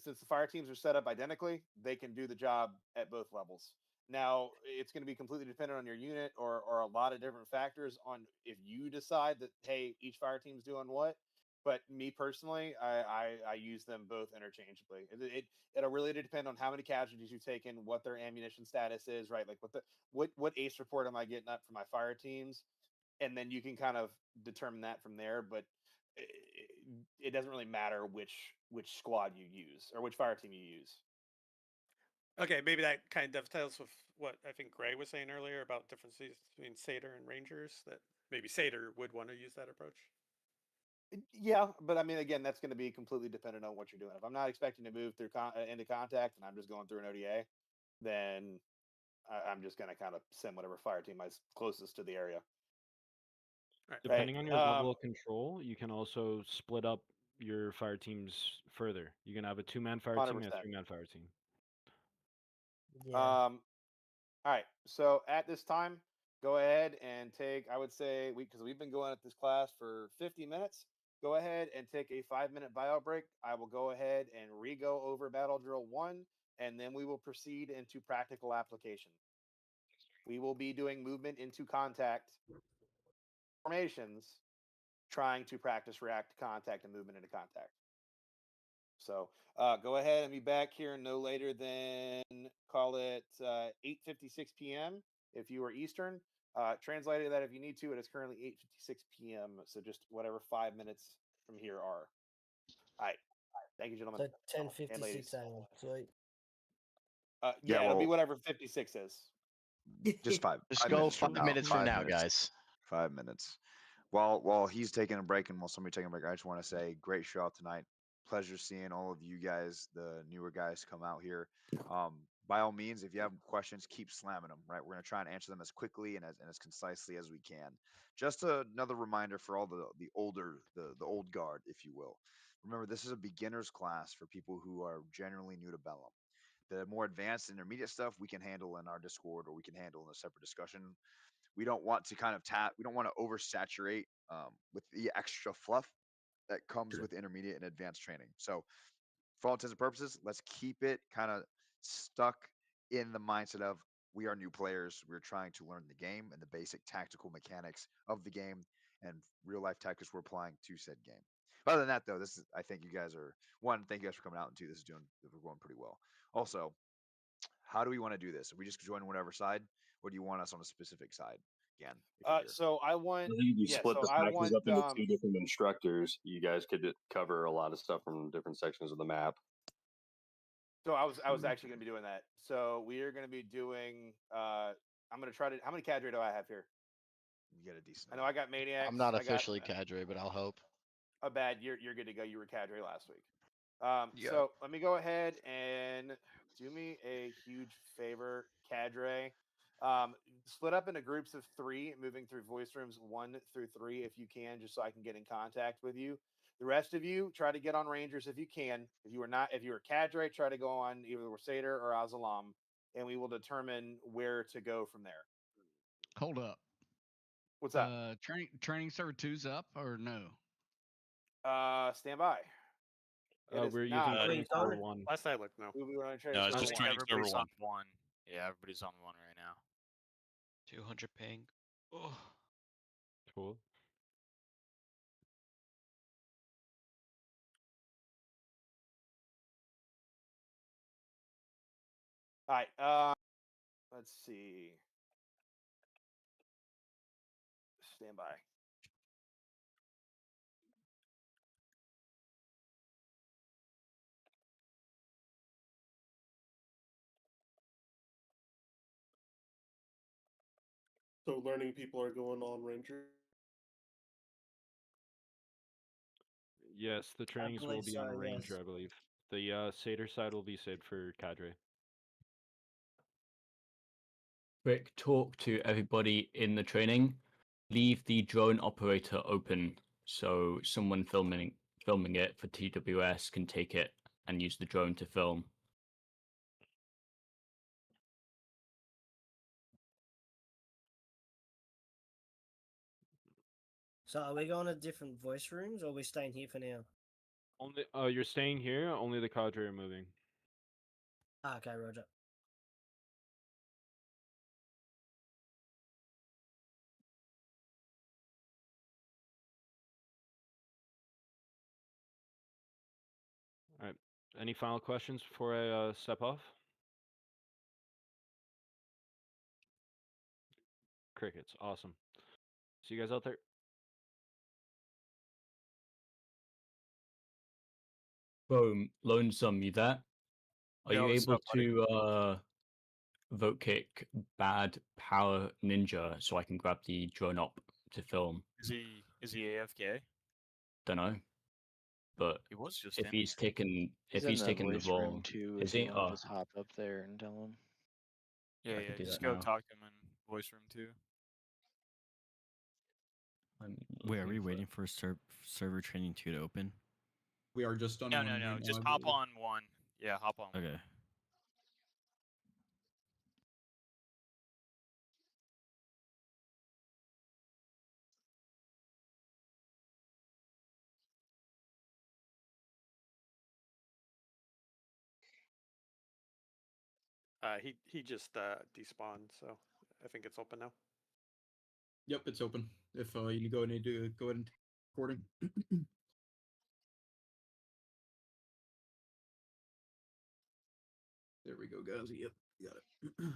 Since the fire teams are set up identically, they can do the job at both levels. Now, it's going to be completely dependent on your unit or a lot of different factors on if you decide that, hey, each fire team's doing what. But me personally, I use them both interchangeably. It'll really depend on how many casualties you've taken, what their ammunition status is, right? Like what ACE report am I getting up for my fire teams, and then you can kind of determine that from there. But it doesn't really matter which squad you use or which fire team you use. Okay, maybe that kind of dovetails with what I think Gray was saying earlier about differences between Satyr and Rangers. That maybe Satyr would want to use that approach. Yeah, but I mean, again, that's going to be completely dependent on what you're doing. If I'm not expecting to move through into contact and I'm just going through an ODA, then I'm just going to kind of send whatever fire team is closest to the area. Depending on your level of control, you can also split up your fire teams further. You can have a 2-man fire team and a 3-man fire team. Yeah. All right. So at this time, go ahead and take, I would say, because we've been going at this class for 50 minutes, go ahead and take a 5-minute bio break. I will go ahead and re-go over Battle Drill 1, and then we will proceed into practical application. We will be doing movement into contact formations, trying to practice react to contact and movement into contact. So go ahead and be back here no later than, call it 8:56 p.m. if you are Eastern. Translated that if you need to, it is currently 8:56 p.m. So just whatever 5 minutes from here are. All right. Thank you, gentlemen. So and 10:56 ladies. a.m. Sweet. Yeah, it'll be whatever 56 is. Just five. Just 5 go minutes from 5 now. minutes from 5 now, minutes. guys. 5 minutes. While he's taking a break and while somebody's taking a break, I just want to say great show out tonight. Pleasure seeing all of you guys, the newer guys, come out here. By all means, if you have questions, keep slamming them. Right, we're gonna try and answer them as quickly and as concisely as we can. Just another reminder for all the old guard, if you will. Remember, this is a beginner's class for people who are generally new to Bellum. The more advanced intermediate stuff we can handle in our Discord or we can handle in a separate discussion. We don't want to kind of we don't want to oversaturate with the extra fluff that comes with intermediate and advanced training. So for all intents and purposes, let's keep it kind of stuck in the mindset of we are new players. We're trying to learn the game and the basic tactical mechanics of the game and real life tactics we're applying to said game. Other than that, though, I think you guys are, one, thank you guys for coming out, and 2, we're going pretty well. Also, how do we want to do this? Are we just join whatever side, or do you want us on a specific side again? So I want. I think if you split the packages up into 2 different instructors, you guys could cover a lot of stuff from different sections of the map. So I was actually going to be doing that. So we are going to be doing. I'm going to try to. How many cadre do I have here? You get a decent. I know I got maniacs. I'm not officially cadre, but I'll hope. Oh, bad. You're good to go. You were cadre last week. Yeah. So let me go ahead and do me a huge favor, cadre. Split up into groups of 3, moving through voice rooms 1 through 3 if you can, just so I can get in contact with you. The rest of you try to get on Rangers if you can. If you are cadre, try to go on either Satyr or Azalam, and we will determine where to go from there. Hold up. What's up? Training server 2's up or no? Stand by. We're using training server 1. Last I looked, no. We were on training No, it's server just 1. training server Everybody's 1. on 1. Yeah, everybody's on 1 right now. 200 ping. Oh. Cool. All right. Let's see. Stand by. So learning people are going on Ranger. Yes, the trainings will believe be on so, Ranger, yes. I believe. The Satyr side will be saved for cadre. Quick talk to everybody in the training. Leave the drone operator open so someone filming it for TWS can take it and use the drone to film. So are we going to different voice rooms, or are we staying here for now? Only you're staying here, only the cadre are moving. Okay, Roger. All right. Any final questions before I step off? Crickets. Awesome. See you guys out there. Boom, Lonesome, you there? Are Yo, you what's able up, buddy? to vote kick Bad Power Ninja so I can grab the drone op to film? Is he AFK? Don't know. But He was just if in he's here. taken He's if in he's the taken the voice room role, too. is If you he? want to Oh, just hop up there and tell him. Yeah, I yeah. can do Just that go now. talk to him in voice room 2. Wait, are we looking for- waiting for server training 2 to open? We are just on No, one no, no. right Just now, I hop believe. on 1. Yeah, hop on 1. Okay. He just despawned, so I think it's open now. Yep, it's open. If you need to go ahead and recording. There we go, guys. Yep, got it.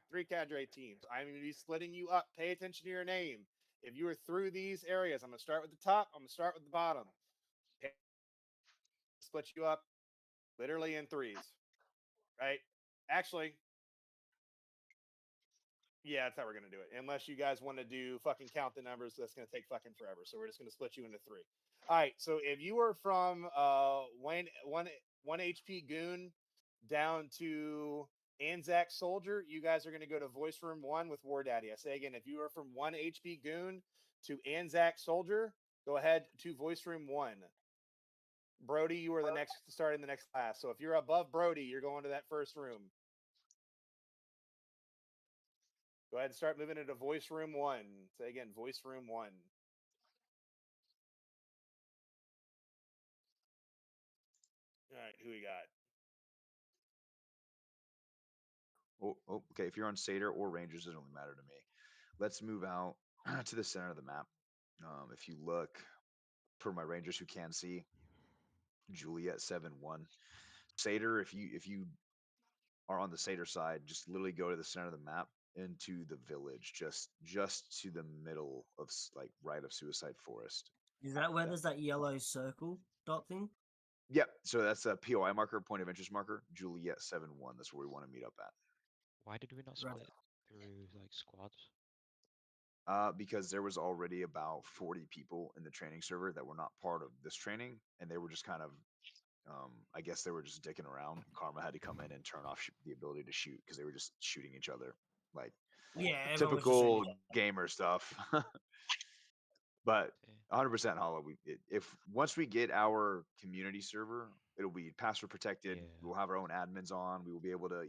Three cadre teams. I'm going to be splitting you up. Pay attention to your name. If you are through these areas, I'm going to start with the top. I'm going to start with the bottom. Split you up literally in 3s. Right? Actually, yeah, that's how we're going to do it. Unless you guys want to do fucking count the numbers, that's going to take fucking forever. So we're just going to split you into 3. All right. So if you are from one HP Goon down to Anzac Soldier, you guys are going to go to Voice Room 1 with War Daddy. I say again, if you are from 1 HP Goon to Anzac Soldier, go ahead to Voice Room 1. Brody, you are the next to start in the next class. So if you're above Brody, you're going to that first room. Go ahead and start moving into Voice Room 1. Say again, Voice Room 1. All right, who we got? Okay. If you're on Satyr or Rangers, it doesn't really matter to me. Let's move out to the center of the map. If you look for my Rangers who can see, Juliet 7-1. Satyr, if you are on the Satyr side, just literally go to the center of the map into the village, just to the middle of like right of Suicide Forest. Is that where there's that yellow circle dot thing? Yep. So that's a POI marker, point of interest marker. Juliet 7-1. That's where we want to meet up at. Why did we not split through like squads? Because there was already about 40 people in the training server that were not part of this training, and they were just kind of, I guess they were just dicking around. Karma had to come in and turn off the ability to shoot because they were just shooting each other, like typical gamer stuff. But 100% hollow. If once we get our community server, it'll be password protected. We'll have our own admins on. We will be able to,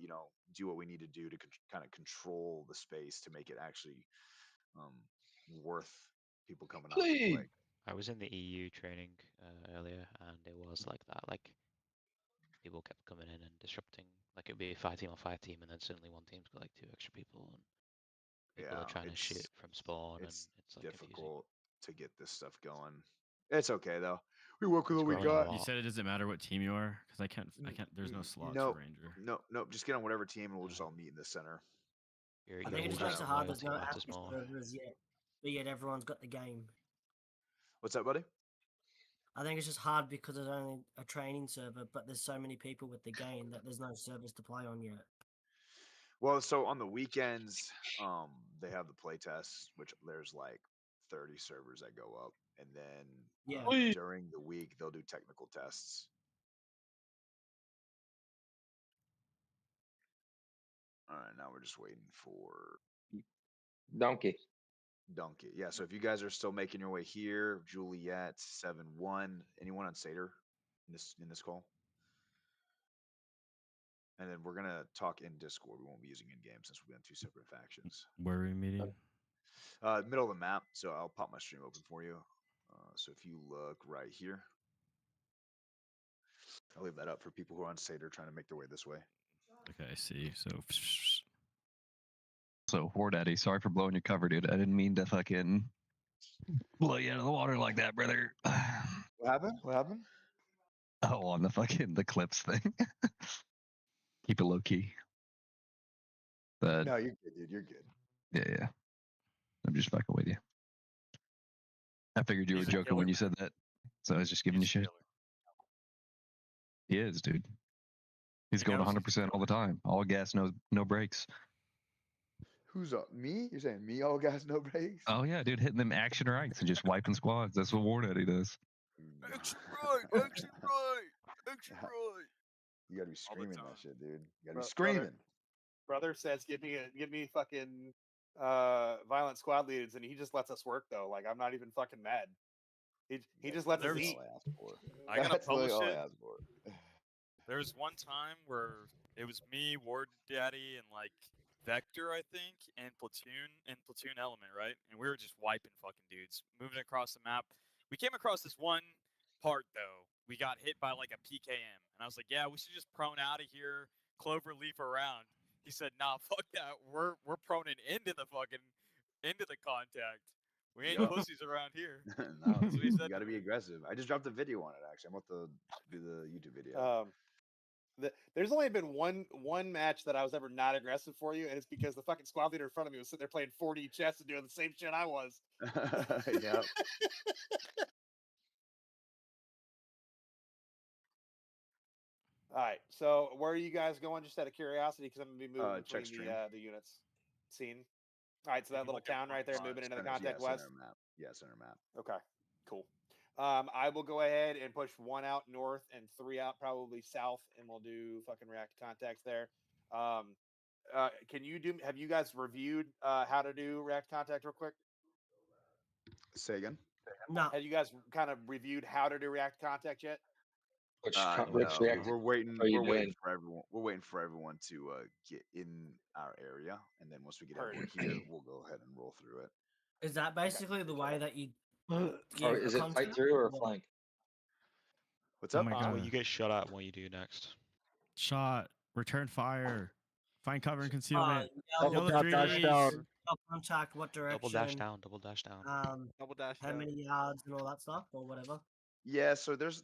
do what we need to do to kind of control the space to make it actually worth people coming out to play. I was in the EU training earlier, and it was like that. Like people kept coming in and disrupting. Like it'd be a 5-team on 5-team, and then suddenly one team's got like 2 extra people, and people are trying to shit from spawn, and it's like difficult to get this stuff going. It's okay though. We work with what we got. You said it doesn't matter what team you are, because I can't. There's no slots for Ranger. No. Just get on whatever team, and we'll just all meet in the center. I think it just makes it hard. There's no active servers yet, but yet everyone's got the game. What's that, buddy? I think it's just hard because there's only a training server, but there's so many people with the game that there's no servers to play on yet. Well, so on the weekends, they have the play tests, which there's like 30 servers that go up, and then during the week they'll do technical tests. All right, now we're just waiting for Donkey. Yeah, so if you guys are still making your way here, Juliet 7-1, anyone on Satyr in this call? And then we're gonna talk in Discord. We won't be using in game since we're in 2 separate factions. Where are we meeting? Middle of the map. So I'll pop my stream open for you. So if you look right here, I'll leave that up for people who are on Satyr trying to make their way this way. Okay, I see. So, War Daddy, sorry for blowing your cover, dude. I didn't mean to fucking blow you out of the water like that, brother. What happened? What happened? Oh, on the clips thing. Keep it low key. But no, you're good, dude. You're good. Yeah. I'm just fucking with you. I figured you were joking when you said that, so I was just giving you shit. He is, dude. He's going 100% all the time. All gas, no brakes. Who's up? Me? You're saying me? All gas, no brakes? Oh yeah, dude, hitting them action rights and just wiping squads. That's what War Daddy does. Action right. You gotta be screaming that shit, dude. You gotta be screaming. Brother says, give me fucking violent squad leads, and he just lets us work though. Like I'm not even fucking mad. He just lets us eat. I gotta publish it. There was one time where it was me, Ward Daddy, and like Vector, I think, and Platoon Element, right? And we were just wiping fucking dudes, moving across the map. We came across this one part though. We got hit by like a PKM, and I was like, "Yeah, we should just prone out of here, clover leaf around." He said, "Nah, fuck that. We're proning into the contact. We ain't pussies around here." No, you gotta be aggressive. I just dropped a video on it. Actually, I'm about to do the YouTube video. There's only been one match that I was ever not aggressive for you, and it's because the fucking squad leader in front of me was sitting there playing 4D chess and doing the same shit I was. Yeah. All right, so where are you guys going? Just out of curiosity, because I'm gonna be moving between the units. Scene. All right, so that little town right there, moving into the contact west. Center map. Yeah, center map. Okay, cool. I will go ahead and push 1 out north and 3 out probably south, and we'll do fucking react contacts there. Have you guys reviewed how to do react contact real quick? Say again? No. Have you guys kind of reviewed how to do react contact yet? No, we're waiting for everyone. We're waiting for everyone to get in our area, and then once we get everyone here, we'll go ahead and roll through it. Is that basically the way that you? Or is it fight through or flank? What's up? Well, you get shot at when you do next. Shot. Return fire. Find cover and concealment. Double dash down. Contact. What direction? Double dash down. Double dash down. Double dash how many yards and all that stuff, or whatever. Yeah, so there's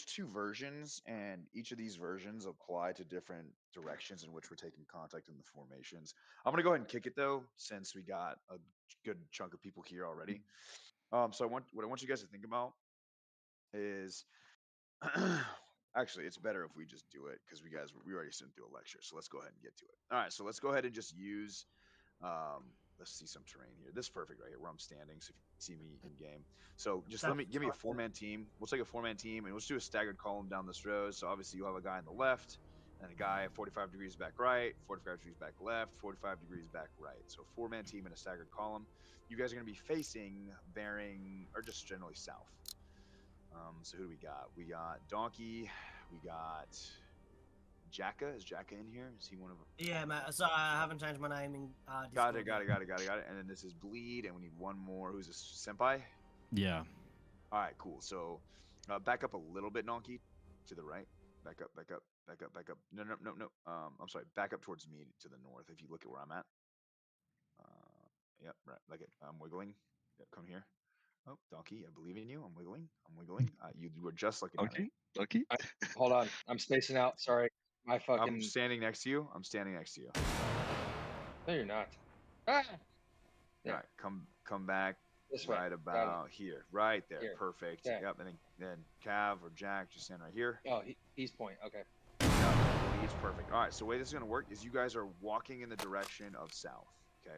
two versions, and each of these versions apply to different directions in which we're taking contact in the formations. I'm gonna go ahead and kick it though, since we got a good chunk of people here already. So what I want you guys to think about is actually it's better if we just do it because we already sent through a lecture. So let's go ahead and get to it. All right, so let's go ahead and just use let's see some terrain here. This is perfect right here where I'm standing. So if you see me in game, so just give me a 4-man team. We'll take a 4-man team and we'll just do a staggered column down this road. So obviously you'll have a guy on the left and a guy 45 degrees back right, 45 degrees back left, 45 degrees back right. So 4-man team in a staggered column. You guys are going to be facing bearing or just generally south. So who do we got? We got Donkey. We got Jacka. Is Jacka in here? Is he one of them? Yeah, man. So I haven't changed my name in Got Discord it. And then this is Bleed, and we need one more. Who's this? Senpai? Yeah. All right, cool. So back up a little bit, Donkey, to the right. Back up. No. I'm sorry. Back up towards me to the north. If you look at where I'm at. Yep, right. Like it. I'm wiggling. Yep, come here. Oh, Donkey, I believe in you. I'm wiggling. You were just looking at me. Donkey. Hold on. I'm spacing out. Sorry. I'm standing next to you. No, you're not. Ah! Yeah. All right, come back. This way. Right about here. Right there. Here. Perfect. Okay. Yep. And then Cav or Jack just stand right here. Oh, he's point. Okay. He's perfect. All right. So the way this is gonna work is you guys are walking in the direction of south. Okay.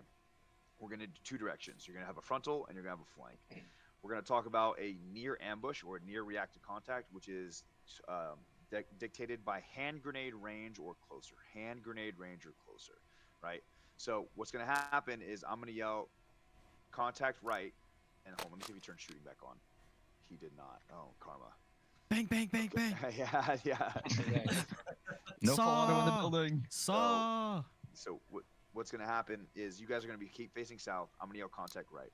We're gonna do two directions. You're gonna have a frontal and you're gonna have a flank. We're gonna talk about a near ambush or a near reactive contact, which is dictated by hand grenade range or closer. Hand grenade range or closer. Right. So what's gonna happen is I'm gonna yell contact right, and hold on, let me see if he turned shooting back on. He did not. Oh, karma. Bang, bang, bang, bang. Yeah. No fallout in the building. Saw. So what's gonna happen is you guys are gonna keep facing south. I'm gonna yell contact right.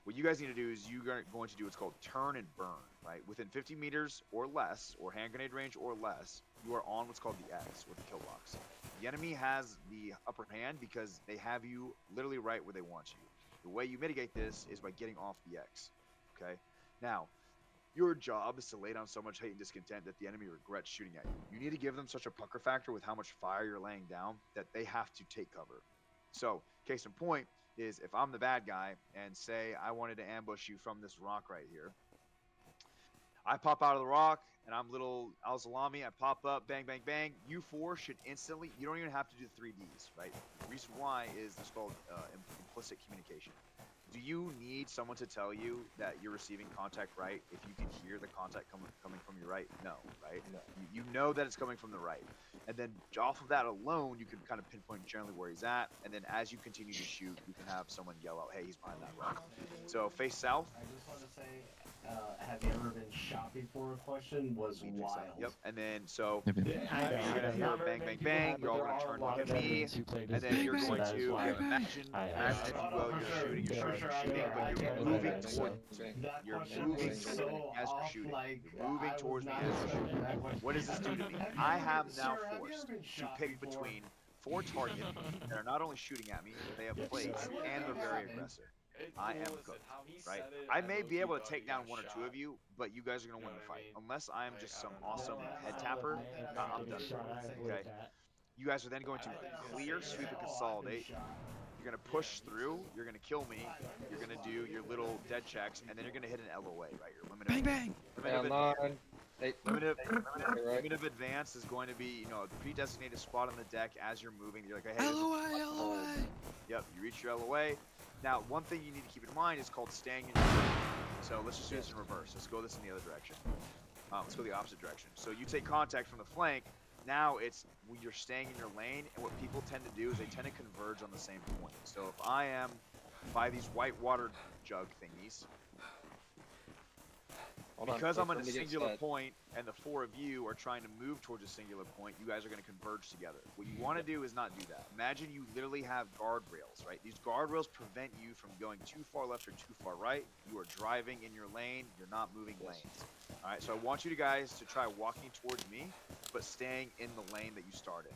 What you guys need to do is you're going to do what's called turn and burn, right? Within 50 meters or less, or hand grenade range or less, you are on what's called the X, or the kill box. The enemy has the upper hand because they have you literally right where they want you. The way you mitigate this is by getting off the X, okay? Now, your job is to lay down so much hate and discontent that the enemy regrets shooting at you. You need to give them such a pucker factor with how much fire you're laying down that they have to take cover. So, case in point is if I'm the bad guy and say I wanted to ambush you from this rock right here, I pop out of the rock and I'm little Al-Zalami, I pop up, bang, bang, bang. You four should instantly, you don't even have to do the 3Ds, right? The reason why is this called implicit communication. Do you need someone to tell you that you're receiving contact right if you can hear the contact coming from your right? No, right? No. You know that it's coming from the right. And then off of that alone, you can kind of pinpoint generally where he's at. And then as you continue to shoot, you can have someone yell out, hey, he's behind that rock. So face south. I just want to say, have you ever been shot before? Question was wild. Yep. And then so you're gonna hear bang, bang, bang. You're all gonna turn look at me, and then you're going to imagine if you will, you're shooting, but you're moving towards me. You're moving towards me as you're shooting. You're moving towards me as you're shooting. What does this do to me? I have now forced to pick between 4 targets that are not only shooting at me, but they have plates and they're very aggressive. I am cooked, right? I may be able to take down 1 or 2 of you, but you guys are going to win the fight. Unless I am just some awesome head tapper, I'm done. Okay? You guys are then going to clear, sweep, and consolidate. You're going to push through. You're going to kill me. You're going to do your little dead checks, and then you're going to hit an LOA, right? Your limited limit of advance is going to be, a pre-designated spot on the deck as you're moving. You're like, hey, LOA. Yep, you reach your LOA. Now, one thing you need to keep in mind is called staying in your lane. So let's just do this in reverse. Let's go this in the other direction. Let's go the opposite direction. So you take contact from the flank. Now it's when you're staying in your lane, and what people tend to do is they tend to converge on the same point. So if I am by these white water jug thingies, because I'm on a singular point and the 4 of you are trying to move towards a singular point, you guys are going to converge together. What you want to do is not do that. Imagine you literally have guardrails, right? These guardrails prevent you from going too far left or too far right. You are driving in your lane. You're not moving lanes. All right, so I want you guys to try walking towards me, but staying in the lane that you started.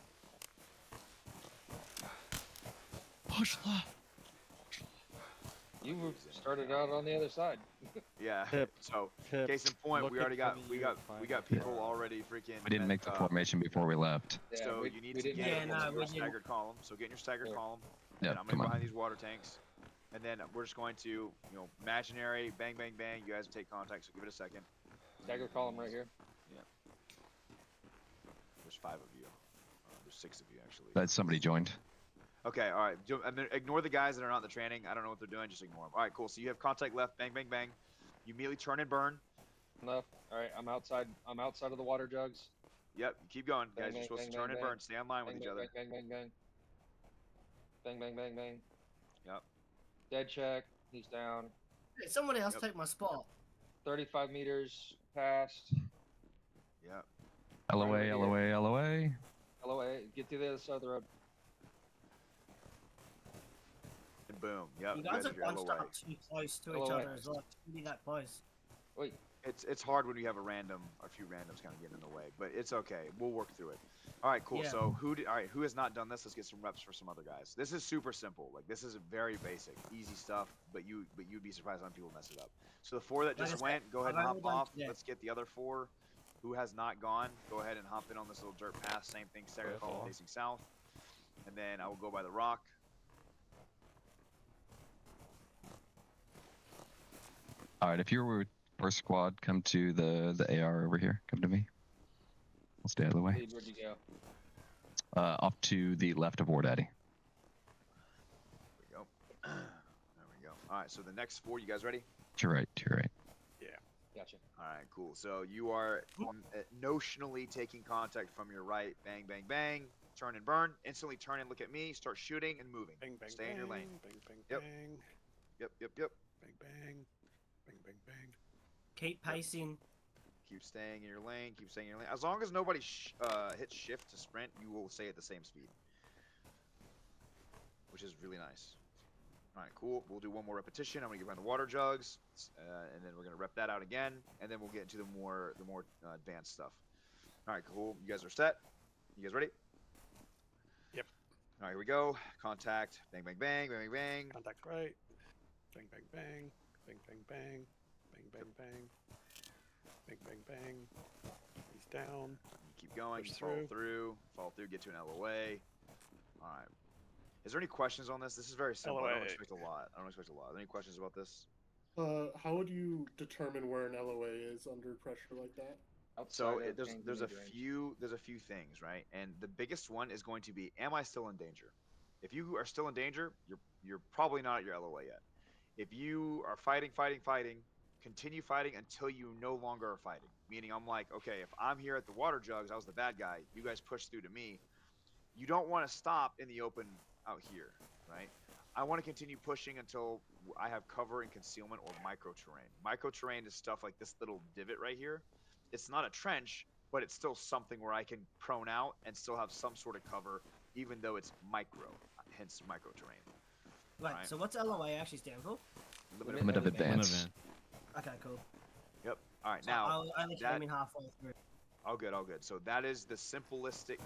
Push left. like You he was in, started out on the other side. Yeah. Tip. So Tip. case in point, Look we at already got Tommy we U got and we find got out people where- already freaking. We didn't make the formation before we left. Yeah, So we- you need we to didn't get make into the your formation. staggered column. So get in your staggered Here. column. Yeah, And I'm gonna come go on. behind these water tanks. And then we're just going to, imaginary, bang, bang, bang. You guys take contact, so give it a second. Stagger column right here. Yeah. There's 5 of you. There's 6 of you, actually. That's somebody joined. Okay, all right. Ignore the guys that are not in the training. I don't know what they're doing. Just ignore them. All right, cool. So you have contact left. Bang, bang, bang. You immediately turn and burn. Left. All right, I'm outside. I'm outside of the water jugs. Yep, keep going. Bang, Guys, bang, you're supposed bang, to turn bang, and bang. burn. Stay on line with Bang, each bang, other. Bang, bang, bang, bang. Bang, bang, bang, bang. Yep. Dead check. He's down. Hey, someone else Yep. take my spot. 35 meters past. Yep. LOA, LOA, LOA. LOA. Get to the other side of the road. And boom. Yep. You guys have are your bunched LOA. up too close to each LOA. other as well. To be that close. Wait. It's hard when you have a few randoms kind of getting in the way, but it's okay. We'll work through it. All right, cool. Yeah. So who has not done this? Let's get some reps for some other guys. This is super simple. Like this is very basic, easy stuff. But you'd be surprised how many people mess it up. So the 4 that just went, go ahead and hop off. Let's get the other 4. Who has not gone? Go ahead and hop in on this little dirt path. Same thing, stagger column facing south. And then I will go by the rock. All right, if you were first squad, come to the AR over here. Come to me. I'll stay out of the way. Lead, where'd you go? Off to the left of War Daddy. There we go. There we go. All right, so the next 4, you guys ready? To your right, to your right. Yeah. Gotcha. All right, cool. So you are notionally taking contact from your right. Bang, bang, bang. Turn and burn. Instantly turn and look at me. Start shooting and moving. Bang, bang, Stay bang, in your lane. Bang, bang, Yep. bang. Yep. Bang, bang. Bang, bang, bang. Keep pacing. Keep staying in your lane. Keep staying in your lane. As long as nobody hits shift to sprint, you will stay at the same speed, which is really nice. All right, cool. We'll do one more repetition. I'm gonna get around the water jugs, and then we're gonna rep that out again, and then we'll get into the more advanced stuff. All right, cool. You guys are set. You guys ready? Yep. All right, here we go. Contact. Bang, bang, bang, bang, bang, bang. Contact right. Bang, bang, bang. Bang, bang, bang. Bang, bang, bang. Bang, bang, bang. He's down. You keep going. Push You follow through. Get to an LOA. All right. Is there any questions on this? This is very simple. I don't LOA. expect a lot. Are there any questions about this? How would you determine where an LOA is under pressure like that? So there's a few things, right? And the biggest one is going to be, am I still in danger? If you are still in danger, you're probably not at your LOA yet. If you are fighting, continue fighting until you no longer are fighting. Meaning I'm like, okay, if I'm here at the water jugs, I was the bad guy. You guys push through to me. You don't want to stop in the open out here, right? I want to continue pushing until I have cover and concealment or micro terrain. Micro terrain is stuff like this little divot right here. It's not a trench, but it's still something where I can prone out and still have some sort of cover, even though it's micro, hence micro terrain. Wait, Right. so what's LOA actually stand for? Limit of advance. Okay, cool. Yep. All right, So now I only came in halfway through. all good. So that is the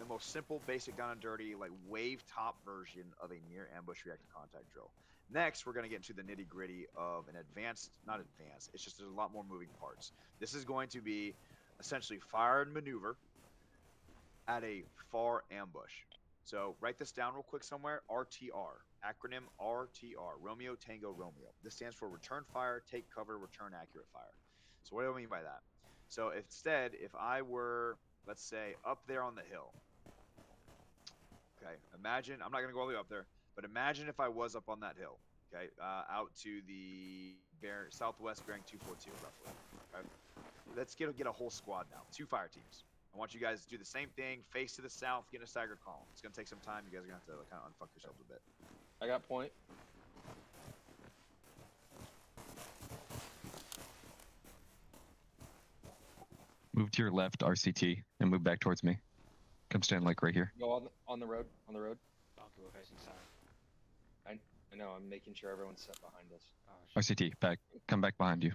most simple, basic down and dirty, like wave top version of a near ambush reactive contact drill. Next, we're gonna get into the nitty gritty of an not advanced. It's just there's a lot more moving parts. This is going to be essentially fire and maneuver at a far ambush. So write this down real quick somewhere. RTR, acronym RTR, Romeo Tango Romeo. This stands for return fire, take cover, return accurate fire. So what do I mean by that? So instead, if I were, let's say, up there on the hill. Okay, imagine, I'm not going to go all the way up there, but imagine if I was up on that hill, okay, out to the southwest bearing 242 roughly. Okay? Let's get a whole squad now, 2 fire teams. I want you guys to do the same thing, face to the south, get in a staggered column. It's going to take some time. You guys are going to have to kind of unfuck yourselves a bit. I got point. Move to your left, RCT, and move back towards me. Come stand like right here. Go on the road. On the road. I'll go facing south. I know. I'm making sure everyone's set behind us. RCT, back. Come back behind you.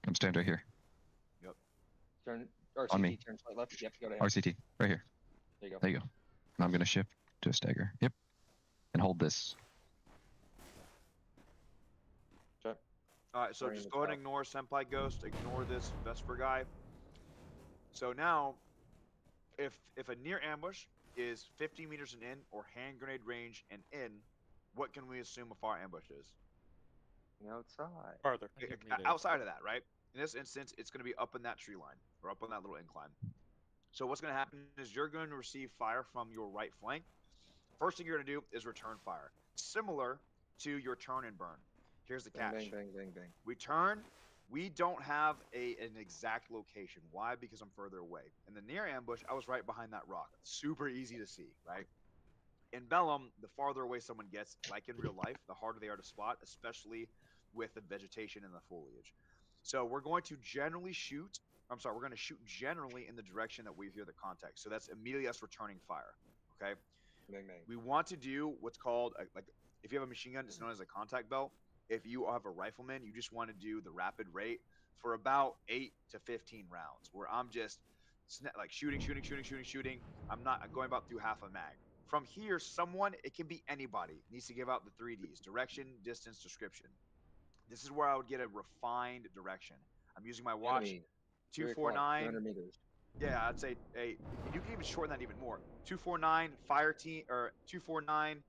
Come stand right here. Yep. Turn RCT. On me. Turn slight left. Yep. Go ahead. RCT, right here. There you go. There you go. Now I'm gonna shift to a stagger. Yep. And hold this. All right, so just go ahead and ignore Senpai Ghost. Ignore this Vesper guy. So now, if a near ambush is 50 meters and in, or hand grenade range and in, what can we assume a far ambush is? Outside. Farther. Outside of that, right? In this instance, it's going to be up in that tree line, or up on that little incline. So what's going to happen is you're going to receive fire from your right flank. First thing you're going to do is return fire, similar to your turn and burn. Here's the catch. Bang, bang, bang, bang. We turn. We don't have an exact location. Why? Because I'm further away. In the near ambush, I was right behind that rock. Super easy to see, right? In Bellum, the farther away someone gets, like in real life, the harder they are to spot, especially with the vegetation and the foliage. So we're going to generally shoot. I'm sorry, we're going to shoot generally in the direction that we hear the contact. So that's immediately us returning fire. Okay. Bang, bang. We want to do what's called like if you have a machine gun, it's known as a contact belt. If you have a rifleman, you just want to do the rapid rate for about 8 to 15 rounds, where I'm just like shooting. I'm going about through half a mag. From here, someone, it can be anybody, needs to give out the 3Ds: direction, distance, description. This is where I would get a refined direction. I'm using my watch. Enemy. 249. 200 meters. Yeah, I'd say you can even shorten that even more. 249 fire team, or 249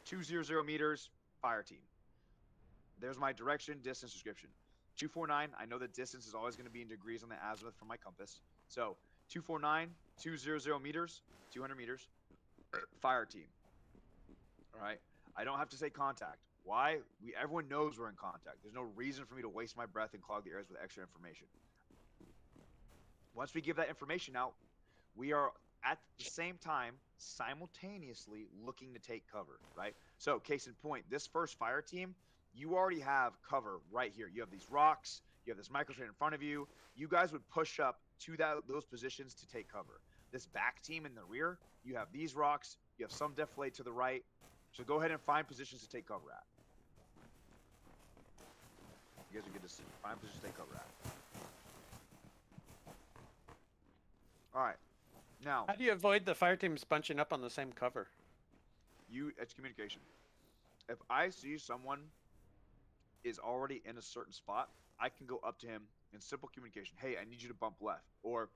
200 meters fire team. There's my direction, distance, description. 249, I know the distance is always going to be in degrees on the azimuth from my compass. So 249 200 meters, 200 meters, fire team. All right. I don't have to say contact. Why? Everyone knows we're in contact. There's no reason for me to waste my breath and clog the airs with extra information. Once we give that information out, we are at the same time simultaneously looking to take cover, right? So case in point, this first fire team, you already have cover right here. You have these rocks, you have this microtrain in front of you. You guys would push up to those positions to take cover. This back team in the rear, you have these rocks, you have some defilade to the right. So go ahead and find positions to take cover at. You guys are good to see. Find positions to take cover at. All right. Now, how do you avoid the fire teams bunching up on the same cover? It's communication. If I see someone is already in a certain spot, I can go up to him in simple communication. Hey, I need you to bump left. Or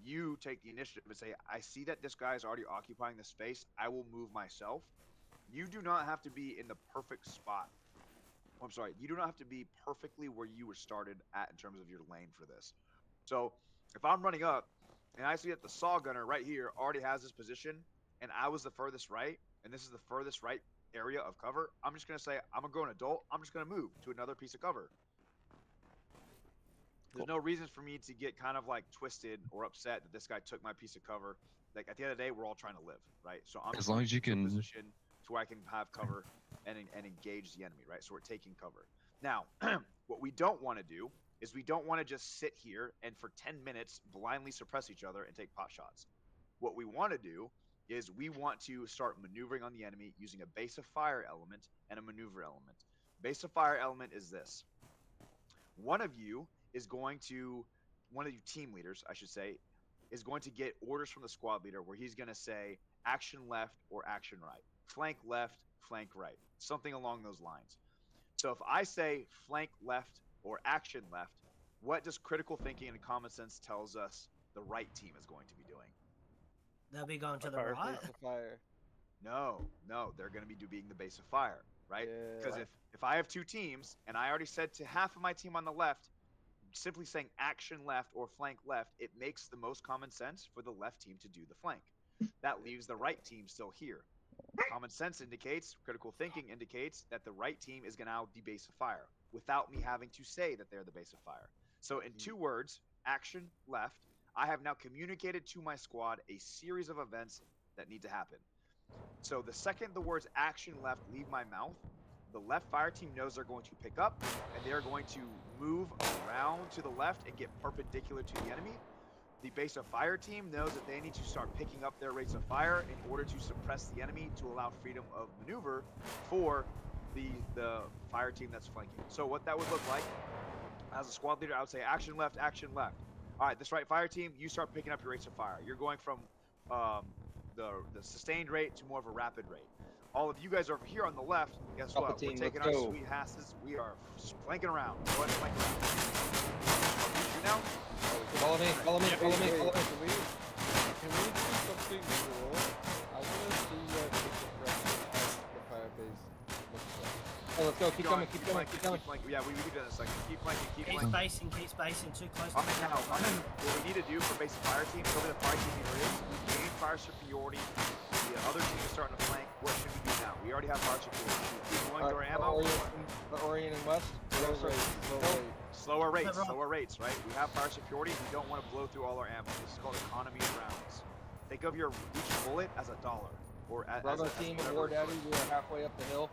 you take the initiative and say, I see that this guy is already occupying the space. I will move myself. You do not have to be in the perfect spot. I'm sorry. You do not have to be perfectly where you were started at in terms of your lane for this. So if I'm running up and I see that the saw gunner right here already has this position and I was the furthest right, and this is the furthest right area of cover, I'm just going to say, I'm a grown adult. I'm just going to move to another piece of cover. There's no reason for me to get kind of like twisted or upset that this guy took my piece of cover. Like at the end of the day, we're all trying to live, right? So I'm as long as you can position to where I can have cover and engage the enemy, right? So we're taking cover. Now, what we don't want to do is we don't want to just sit here and for 10 minutes blindly suppress each other and take pot shots. What we want to do is we want to start maneuvering on the enemy using a base of fire element and a maneuver element. Base of fire element is this. One of you team leaders, I should say, is going to get orders from the squad leader where he's going to say action left or action right, flank left, flank right, something along those lines. So if I say flank left or action left, what does critical thinking and common sense tells us the right team is going to be doing? They'll be going to the right. Fire. No, they're going to be being the base of fire, right? Because if I have two teams and I already said to half of my team on the left, simply saying action left or flank left, it makes the most common sense for the left team to do the flank. That leaves the right team still here. Common sense indicates, critical thinking indicates that the right team is going to now be base of fire without me having to say that they're the base of fire. So in 2 words, action left, I have now communicated to my squad a series of events that need to happen. So the second the words action left leave my mouth, the left fire team knows they're going to pick up and they're going to move around to the left and get perpendicular to the enemy. The base of fire team knows that they need to start picking up their rates of fire in order to suppress the enemy to allow freedom of maneuver for the fire team that's flanking. So what that would look like, as a squad leader, I would say action left, action left. All right, this right fire team, you start picking up your rates of fire. You're going from the sustained rate to more of a rapid rate. all of you guys over here on the left, guess Alpha what? team, We're taking let's our go. sweet asses. We are flanking around. Go ahead and flank around. You now? Follow me, follow me, follow me, follow me. Can we do something cool? I want to see what the suppression of the firebase looks like. Oh, let's go. Keep coming, keep coming, keep coming. Yeah, we can do that in a second. Keep flanking, keep Keep flanking. spacing, too close. I'm in now. What we need to do for basic fire team, whoever the fire team leader is, we gain fire superiority. The other team is starting to flank. What should we do now? We already have fire superiority. Should we keep going to our ammo? Orienting west. Slower rates, right? We have fire superiority. We don't want to blow through all our ammo. This is called economy of rounds. Think of your each bullet as $1, or Bravo team and War Daddy, we are halfway up the hill.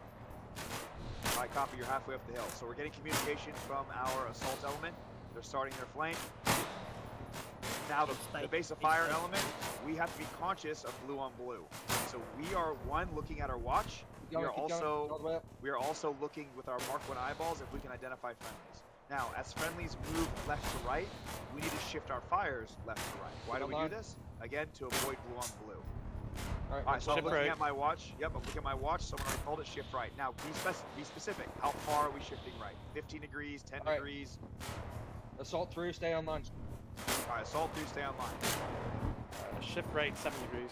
I copy, you're halfway up the hill. So we're getting communication from our assault element. They're starting their flank. Now the base of fire element, we have to be conscious of blue on blue. So we are looking at our watch. We are also looking with our Mark 1 eyeballs if we can identify friendlies. Now, as friendlies move left to right, we need to shift our fires left to right. Why do we do this? Again, to avoid blue on blue. All right, so I'm looking at my watch. Yep, I'm looking at my watch. Someone already called it shift right. Now, be specific. How far are we shifting right? 15 degrees, 10 degrees? Assault through, stay online. All right, assault through, stay online. Shift right, 7 degrees.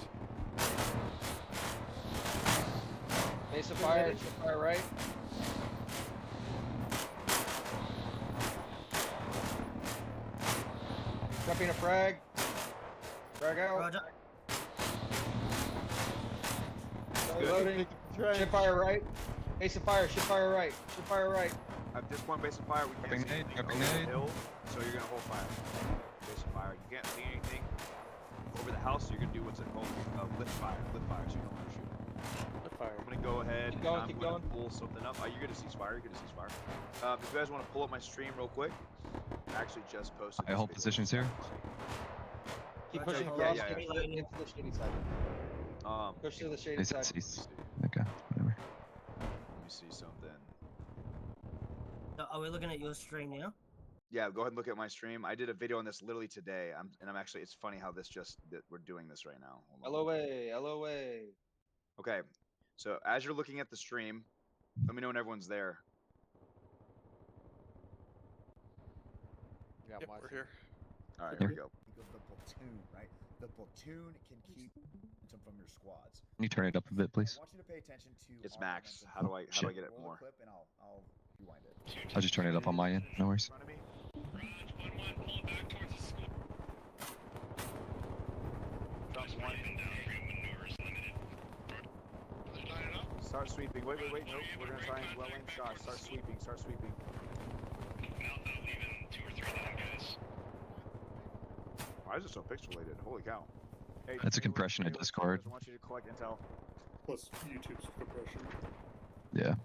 Base of fire, shift fire right. Dropping a frag. Frag out. Roger. Reloading. Shift fire right. Base of fire, shift fire right. Shift fire right. At this point, base of fire, we can't see anything over the hill, so you're gonna hold fire. Base of fire, you can't see anything over the house, so you're gonna do what's called lift fire. Lift fire, so you don't want to shoot. Lift fire. I'm gonna go ahead. Keep going, I'm keep gonna going. pull something up. You're gonna see fire. You're gonna see fire. If you guys want to pull up my stream real quick, I actually just posted. I hold positions here. Keep pushing across, get into the shady side. Push to the shady side. Okay, whatever. Let me see something. So are we looking at your stream now? Yeah, go ahead and look at my stream. I did a video on this literally today. I'm actually. It's funny how that we're doing this right now. LOA. Okay, so as you're looking at the stream, let me know when everyone's there. Yeah, Yep, we're here. All right, here we go. The platoon, right? The platoon can keep momentum from your squads. Can you turn it up a bit, please? I want you to pay attention to. It's max. How do I get it more? Clip and I'll rewind it. I'll just turn it up on my end. No worries. Start sweeping. Wait. Nope. We're gonna try and well aimed shot. Start sweeping. Why is it so pixelated? Holy cow. Hey, That's a compression in Discord. I want you to collect intel. Plus YouTube's compression. Yeah. In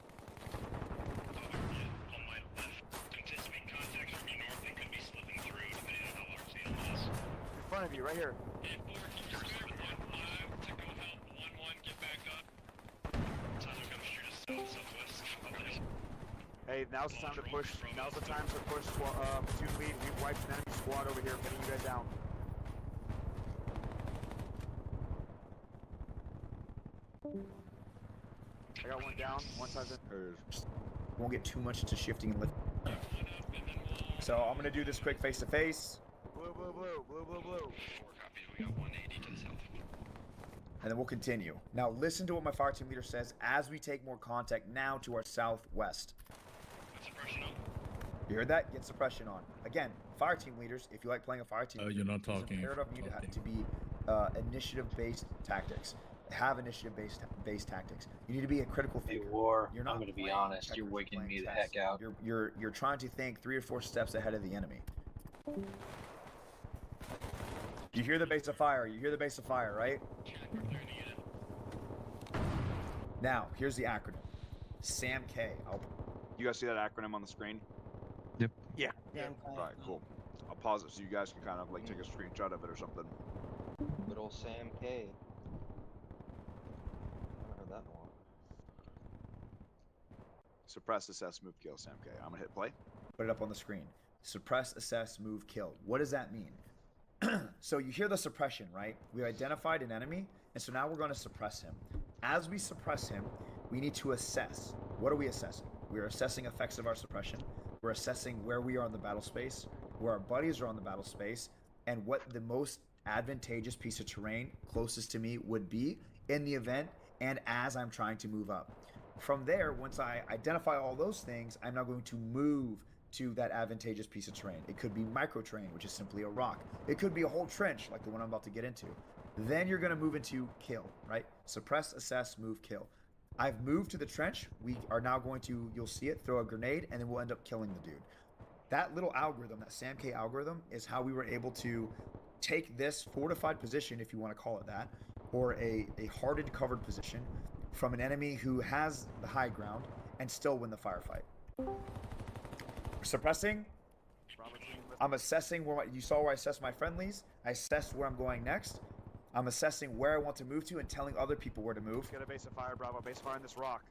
front of you, right here. Hey, now's the time to push. Now's the time to push platoon lead. We've wiped an enemy squad over here, getting you guys down. I got one down. One side. Won't get too much into shifting and lift. So I'm gonna do this quick face to face. Blue. And then we'll continue. Now listen to what my fire team leader says as we take more contact now to our southwest. You heard that? Get suppression on. Again, fire team leaders, if you like playing a fire team, you're not it's talking. imperative you to be initiative-based tactics. Have initiative-based tactics. You need to be a critical thinker. You're not. I'm gonna be honest. You're waking me the heck out. You're trying to think 3 or 4 steps ahead of the enemy. You hear the base of fire. Right? Now, here's the acronym. SAMK. You guys see that acronym on the screen? Yep. Yeah. All right, cool. I'll pause it so you guys can kind of like take a screenshot of it or something. Good old Sam K. I haven't heard that in a while. Suppress, assess, move, kill, Sam K. I'm gonna hit play. Put it up on the screen. Suppress, assess, move, kill. What does that mean? So you hear the suppression, right? We identified an enemy, and so now we're going to suppress him. As we suppress him, we need to assess. What are we assessing? We are assessing effects of our suppression. We're assessing where we are in the battle space, where our buddies are on the battle space, and what the most advantageous piece of terrain closest to me would be in the event and as I'm trying to move up. From there, once I identify all those things, I'm now going to move to that advantageous piece of terrain. It could be micro terrain, which is simply a rock. It could be a whole trench, like the one I'm about to get into. Then you're going to move into kill, right? Suppress, assess, move, kill. I've moved to the trench. We are now going to, you'll see it, throw a grenade, and then we'll end up killing the dude. That little algorithm, that SAMK algorithm, is how we were able to take this fortified position, if you want to call it that, or a hardened covered position from an enemy who has the high ground and still win the firefight. Suppressing, I'm assessing where you saw where I assessed my friendlies. I assessed where I'm going next. I'm assessing where I want to move to and telling other people where to move. Get a base of fire, Bravo. Base of fire on this rock.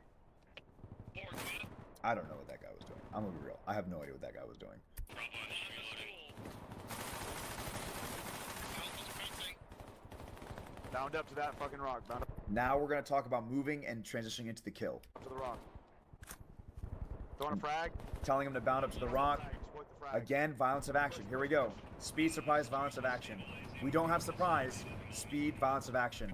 I don't know what that guy was doing. I'm gonna be real. I have no idea what that guy was doing. Bound up to that fucking rock. Bound up Now we're gonna talk about moving and transitioning into the kill. to the rock. Throwing a frag. Telling him to bound up to the rock. Again, violence of action. Here we go. Speed, surprise, violence of action. We don't have surprise. Speed, violence of action.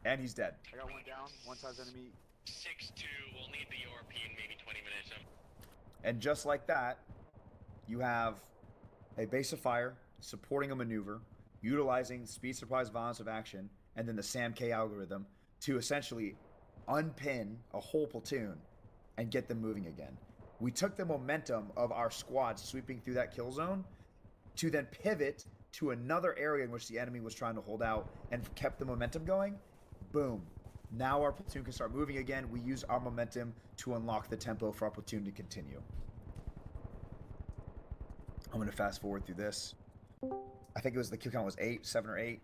And he's dead. I got one down. One size enemy. 6-2. We'll need the ORP in maybe 20 minutes. And just like that, you have a base of fire supporting a maneuver, utilizing speed, surprise, violence of action, and then the SAMK algorithm to essentially unpin a whole platoon and get them moving again. We took the momentum of our squad sweeping through that kill zone to then pivot to another area in which the enemy was trying to hold out and kept the momentum going. Boom. Now our platoon can start moving again. We use our momentum to unlock the tempo for our platoon to continue. I'm going to fast forward through this. I think it was the kill count was 7 or 8.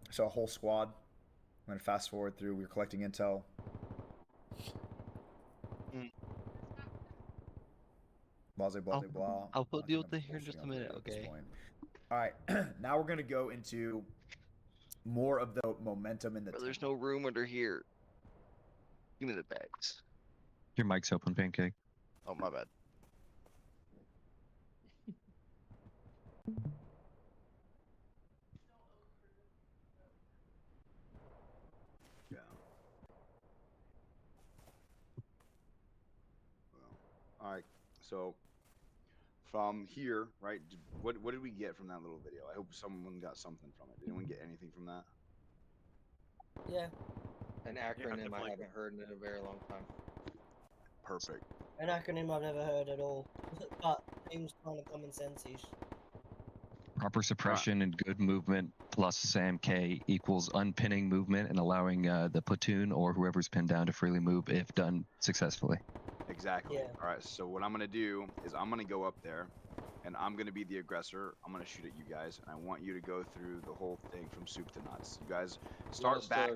So a whole squad. I'm going to fast forward through. We were collecting intel. Blah. I'll put you with here in just a minute, okay? All right. Now we're going to go into more of the momentum in the Bro, there's no room under here. Give me the bags. Your mic's open, Pancake. Oh, my bad. Yeah. Well, all right. So from here, right? What did we get from that little video? I hope someone got something from it. Did anyone get anything from that? Yeah. An acronym I haven't heard in a very long time. Perfect. An acronym I've never heard at all, but seems kind of common sense-ish. Proper suppression and good movement plus SAMK equals unpinning movement and allowing the platoon or whoever's pinned down to freely move if done successfully. Exactly. Yeah. All right. So what I'm gonna do is I'm gonna go up there, and I'm gonna be the aggressor. I'm gonna shoot at you guys, and I want you to go through the whole thing from soup to nuts. You guys start back.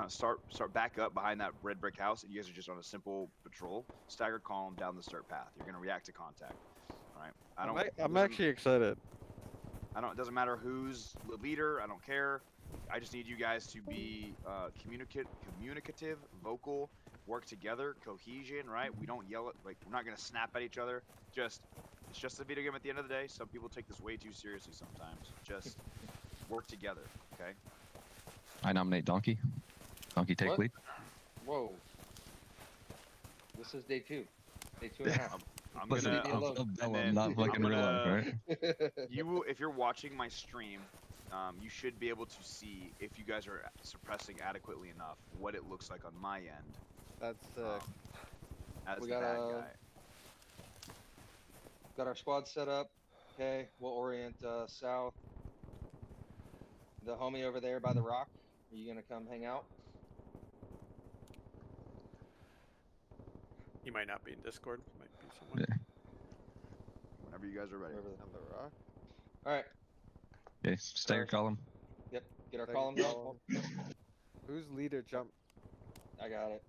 Start back up behind that red brick house, and you guys are just on a simple patrol, staggered column down the start path. You're gonna react to contact. All right. I'm actually excited. It doesn't matter who's the leader. I don't care. I just need you guys to be communicative, vocal, work together, cohesion. Right? We don't yell at, we're not gonna snap at each other. It's just a video game at the end of the day. Some people take this way too seriously sometimes. Just work together. Okay. I nominate Donkey. Donkey, take lead. Whoa. This is day 2. Day 2 and a half. I'm Listen, gonna not fucking real life, right? You will, if you're watching my stream, you should be able to see if you guys are suppressing adequately enough what it looks like on my end. That's as We the got bad a- guy. Got our squad set up. Okay, we'll orient south. The homie over there by the rock, are you gonna come hang out? He might not be in Discord. Might be someone. Yeah. Whenever you guys are ready. Wherever on the rock. All right. Okay, stagger column. Yep. Get our Second columns up. column. Who's leader jump? I got it.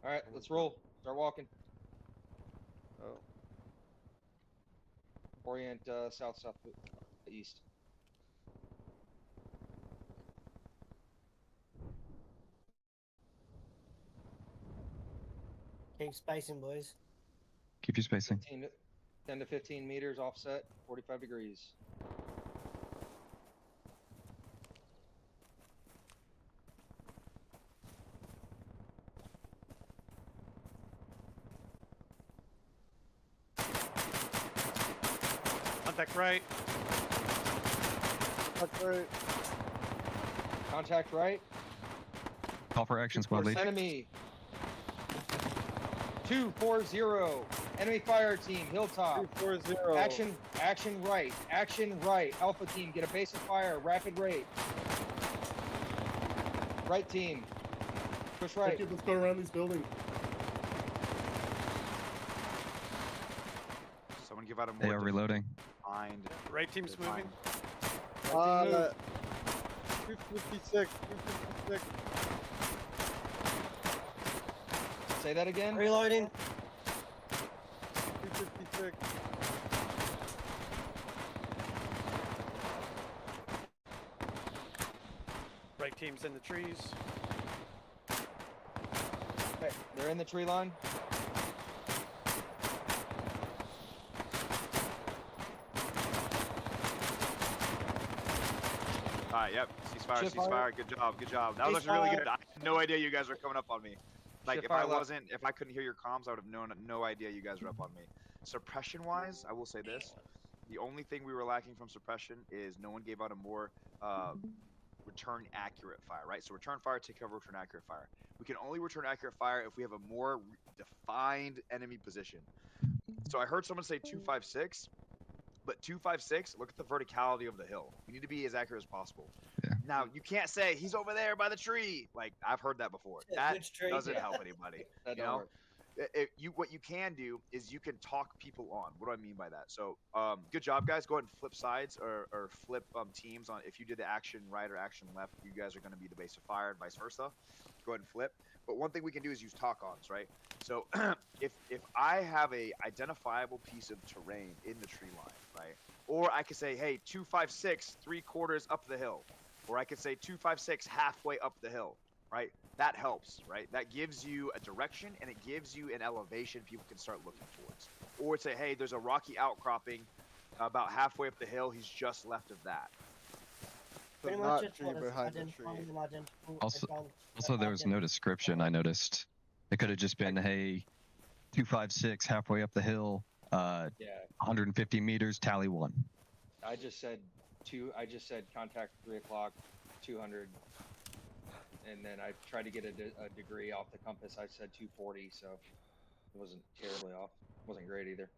All right, let's roll. Start walking. Oh. Orient south south east. Keep spacing, boys. Keep your spacing. 10 to 15 meters offset, 45 degrees. Contact right. Contact right. Contact right. Call for action, squad lead. Enemy. 240. Enemy fire team, hilltop. 240. Action right. Action right. Alpha team, get a base of fire, rapid rate. Right team. Push right. Okay, let's go around these buildings. Someone give out a They more are reloading. defined. Right team's moving. 256. 256. Say that again. Reloading. 256. Right team's in the trees. Okay, they're in the tree line. Alright, yep. Ceasefire, Shift ceasefire. fire. Good job, good job. That was actually really good. I had no idea you guys were coming up on me. Like, Shift if I fire left. if I couldn't hear your comms, I would have no idea you guys were up on me. Suppression-wise, I will say this. The only thing we were lacking from suppression is no one gave out a more return accurate fire, right? So return fire, take cover, return accurate fire. We can only return accurate fire if we have a more defined enemy position. So I heard someone say 256, but 256, look at the verticality of the hill. We need to be as accurate as possible. Yeah. Now, you can't say, he's over there by the tree. Like, I've heard that before. Yeah, That which tree? doesn't help anybody. That You don't know? work. What you can do is you can talk people on. What do I mean by that? So, good job, guys. Go ahead and flip sides or flip teams on. If you did the action right or action left, you guys are going to be the base of fire and vice versa. Go ahead and flip. But one thing we can do is use talk-ons, right? So, if I have a identifiable piece of terrain in the tree line, right? Or I could say, hey, 256, 3/4 up the hill. Or I could say 256, halfway up the hill, right? That helps, right? That gives you a direction and it gives you an elevation people can start looking towards. Or say, hey, there's a rocky outcropping about halfway up the hill. He's just left of that. Pretty So much not it's tree what is behind the identifying tree. them identical. Also, there was no description, I noticed. It could have just been, hey, 256, halfway up the hill, Yeah. 150 meters, tally 1. I just said contact 3 o'clock, 200. And then I tried to get a degree off the compass. I said 240, so it wasn't terribly off. Wasn't great either.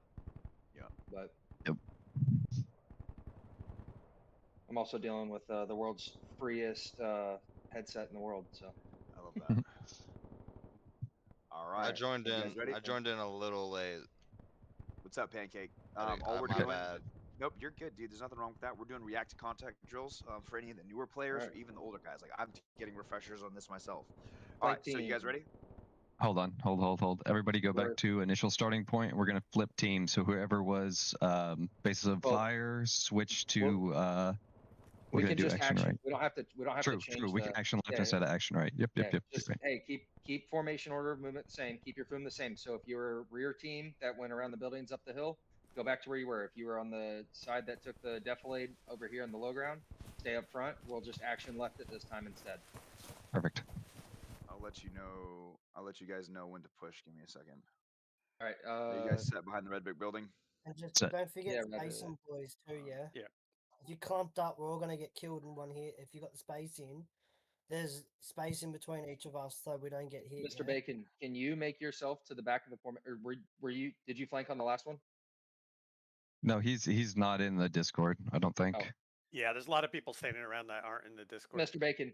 Yeah. But Yep. I'm also dealing with the world's freest headset in the world, so I love that. All right. I joined You in. guys ready? I joined in a little late. What's up, Pancake? Sorry, All we're my doing. bad. Nope, you're good, dude. There's nothing wrong with that. We're doing react to contact drills for any of the newer players or Alright. even the older guys. Like I'm getting refreshers on this myself. Fight All right, so you guys team. ready? Hold on, hold. Everybody go back to initial starting point. We're going to flip teams. So whoever was bases of fire, switch to we're We going can to do just action right. We don't have to. We don't have True, to change. true. We can the- action left yeah, instead of action right. Yep. Just, hey, keep formation order of movement the same. Keep your FUM the same. So if you were rear team that went around the buildings up the hill, go back to where you were. If you were on the side that took the defilade over here on the low ground, stay up front. We'll just action left it this time instead. Perfect. I'll let you know. I'll let you guys know when to push. Give me a second. All right. Are you guys set behind the red brick building? And just Set. don't forget Yeah, spacing, boys, too, yeah? Yeah. If you clumped up, we're all going to get killed in one hit. If you got the space in, there's space in between each of us so we don't get hit. Mr. Bacon, can you make yourself to the back of the form? Or were you? Did you flank on the last one? No, he's not in the Discord, I don't think. Oh. Yeah, there's a lot of people standing around that aren't in the Discord. Mr. Bacon,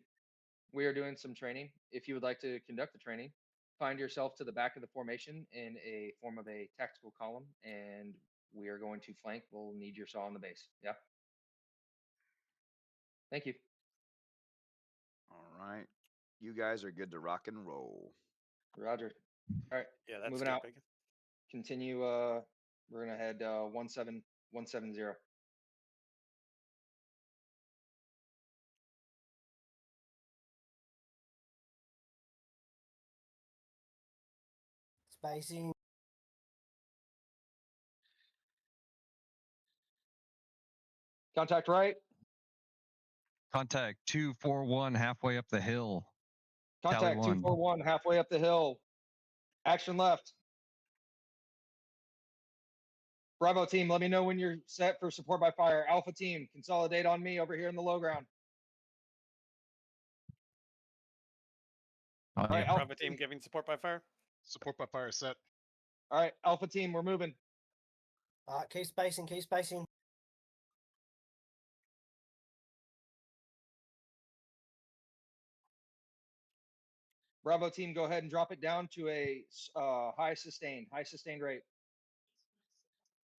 we are doing some training. If you would like to conduct the training, find yourself to the back of the formation in a form of a tactical column, and we are going to flank. We'll need your saw on the base. Yeah. Thank you. All right. You guys are good to rock and roll. Roger. All right. Yeah, that's moving good, out. Bacon. Continue. We're gonna head 17170. Spacing. Contact right. Contact 241 halfway up the hill. Tally Contact 1. 241 halfway up the hill. Action left. Bravo team, let me know when you're set for support by fire. Alpha team, consolidate on me over here in the low ground. Oh, All right, yeah. Alpha Bravo team giving support by fire. Support by fire set. All right, Alpha team, we're moving. Keep spacing, keep spacing. Bravo team, go ahead and drop it down to a high sustained rate.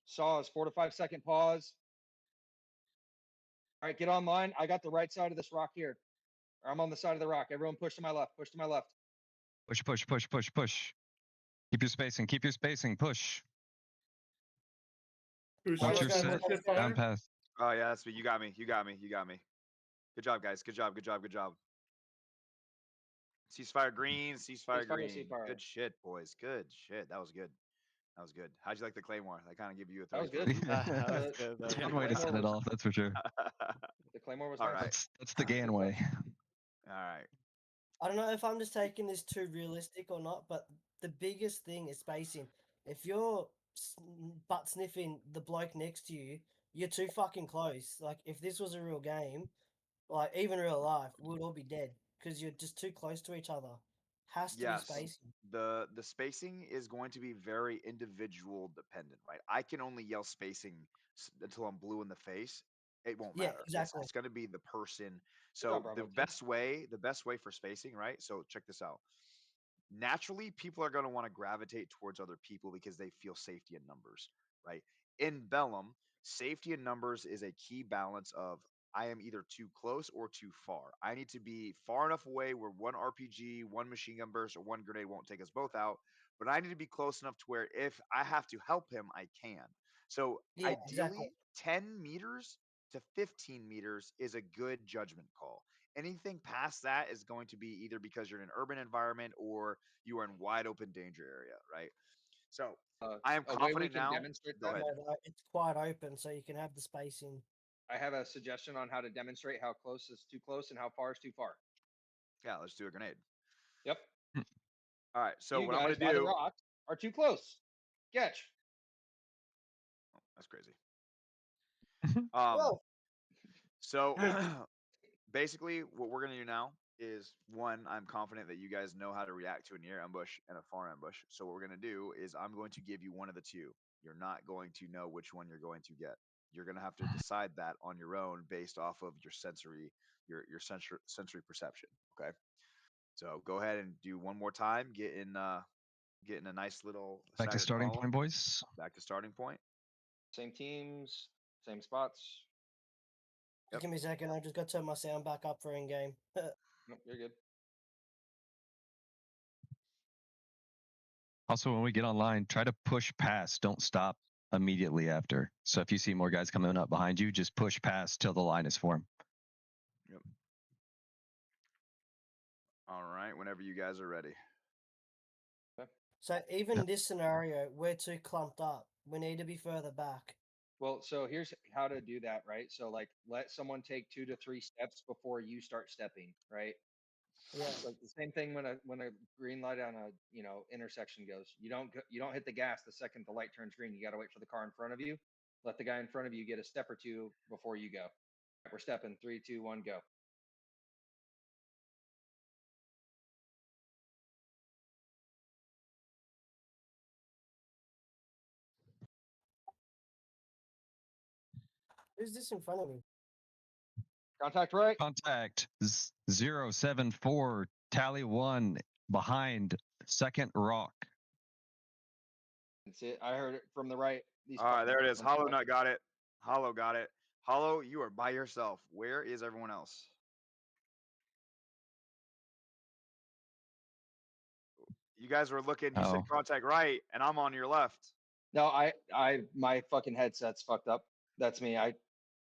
Saws 4 to 5 second pause. All right, get online. I got the right side of this rock here. Or I'm on the side of the rock. Everyone push to my left. Push to my left. Push, push, push, push, push. Keep your spacing. Keep your spacing. Push. Watch your set. Down path. Oh yeah, that's me. You got me. You got me. You got me. Good job, guys. Good job. Good job. Good job. Ceasefire green. Ceasefire green. ceasefire. Good shit, boys. Good shit. That was good. That was good. How'd you like the Claymore? That kind of give you a That was 30. good. That's one way to set it off. That's for sure. The Claymore was All nice. right. That's the GAN way. All right. I don't know if I'm just taking this too realistic or not, but the biggest thing is spacing. If you're butt sniffing the bloke next to you, you're too fucking close. Like, if this was a real game, like even real life, we'd all be dead because you're just too close to each other. Has to Yes. be spacing. The spacing is going to be very individual dependent, right? I can only yell spacing until I'm blue in the face. It won't Yeah, matter. exactly. It's going to be the person. So job, Bravo the team. best way for spacing, right? So check this out. Naturally, people are going to want to gravitate towards other people because they feel safety in numbers, right? In Bellum, safety in numbers is a key balance of I am either too close or too far. I need to be far enough away where one RPG, one machine gun burst, or one grenade won't take us both out, but I need to be close enough to where if I have to help him, I can. So Yeah, ideally, exactly. 10 meters to 15 meters is a good judgment call. Anything past that is going to be either because you're in an urban environment or you are in wide open danger area, right? So I am A way we confident can now. demonstrate Go that. ahead. It's quite open, so you can have the spacing. I have a suggestion on how to demonstrate how close is too close and how far is too far. Yeah, let's do a grenade. Yep. All right. So you what I'm guys going to by the do. rocks are too close. Catch. Oh, that's crazy. Whoa. So basically, what we're going to do now is one, I'm confident that you guys know how to react to a near ambush and a far ambush. So what we're going to do is I'm going to give you one of the two. You're not going to know which one you're going to get. You're going to have to decide that on your own based off of your sensory perception. Okay. So go ahead and do one more time. Get in a nice little Back to staggered starting column. point, boys. Back to starting point. Same teams, same spots. Just give me a second. I just got to turn my sound back up for in game. Nope, you're good. Also, when we get online, try to push past. Don't stop immediately after. So if you see more guys coming up behind you, just push past till the line is formed. Yep. All right. Whenever you guys are ready. So even this scenario, we're too clumped up. We need to be further back. Well, so here's how to do that, right? So like let someone take 2 to 3 steps before you start stepping, right? Yeah. Like the same thing when a green light on a intersection goes. You don't hit the gas the second the light turns green. You got to wait for the car in front of you. Let the guy in front of you get a step or two before you go. Right, we're stepping 3, 2, 1, go. Who's this in front of me? Contact right. Contact 074, tally 1, behind second rock. That's it. I heard it from the right. All right, there it is. Hollow Nut got it. Hollow got it. Hollow, you are by yourself. Where is everyone else? You guys were looking. You said contact right, and I'm on your left. No, my fucking headset's fucked up. That's me.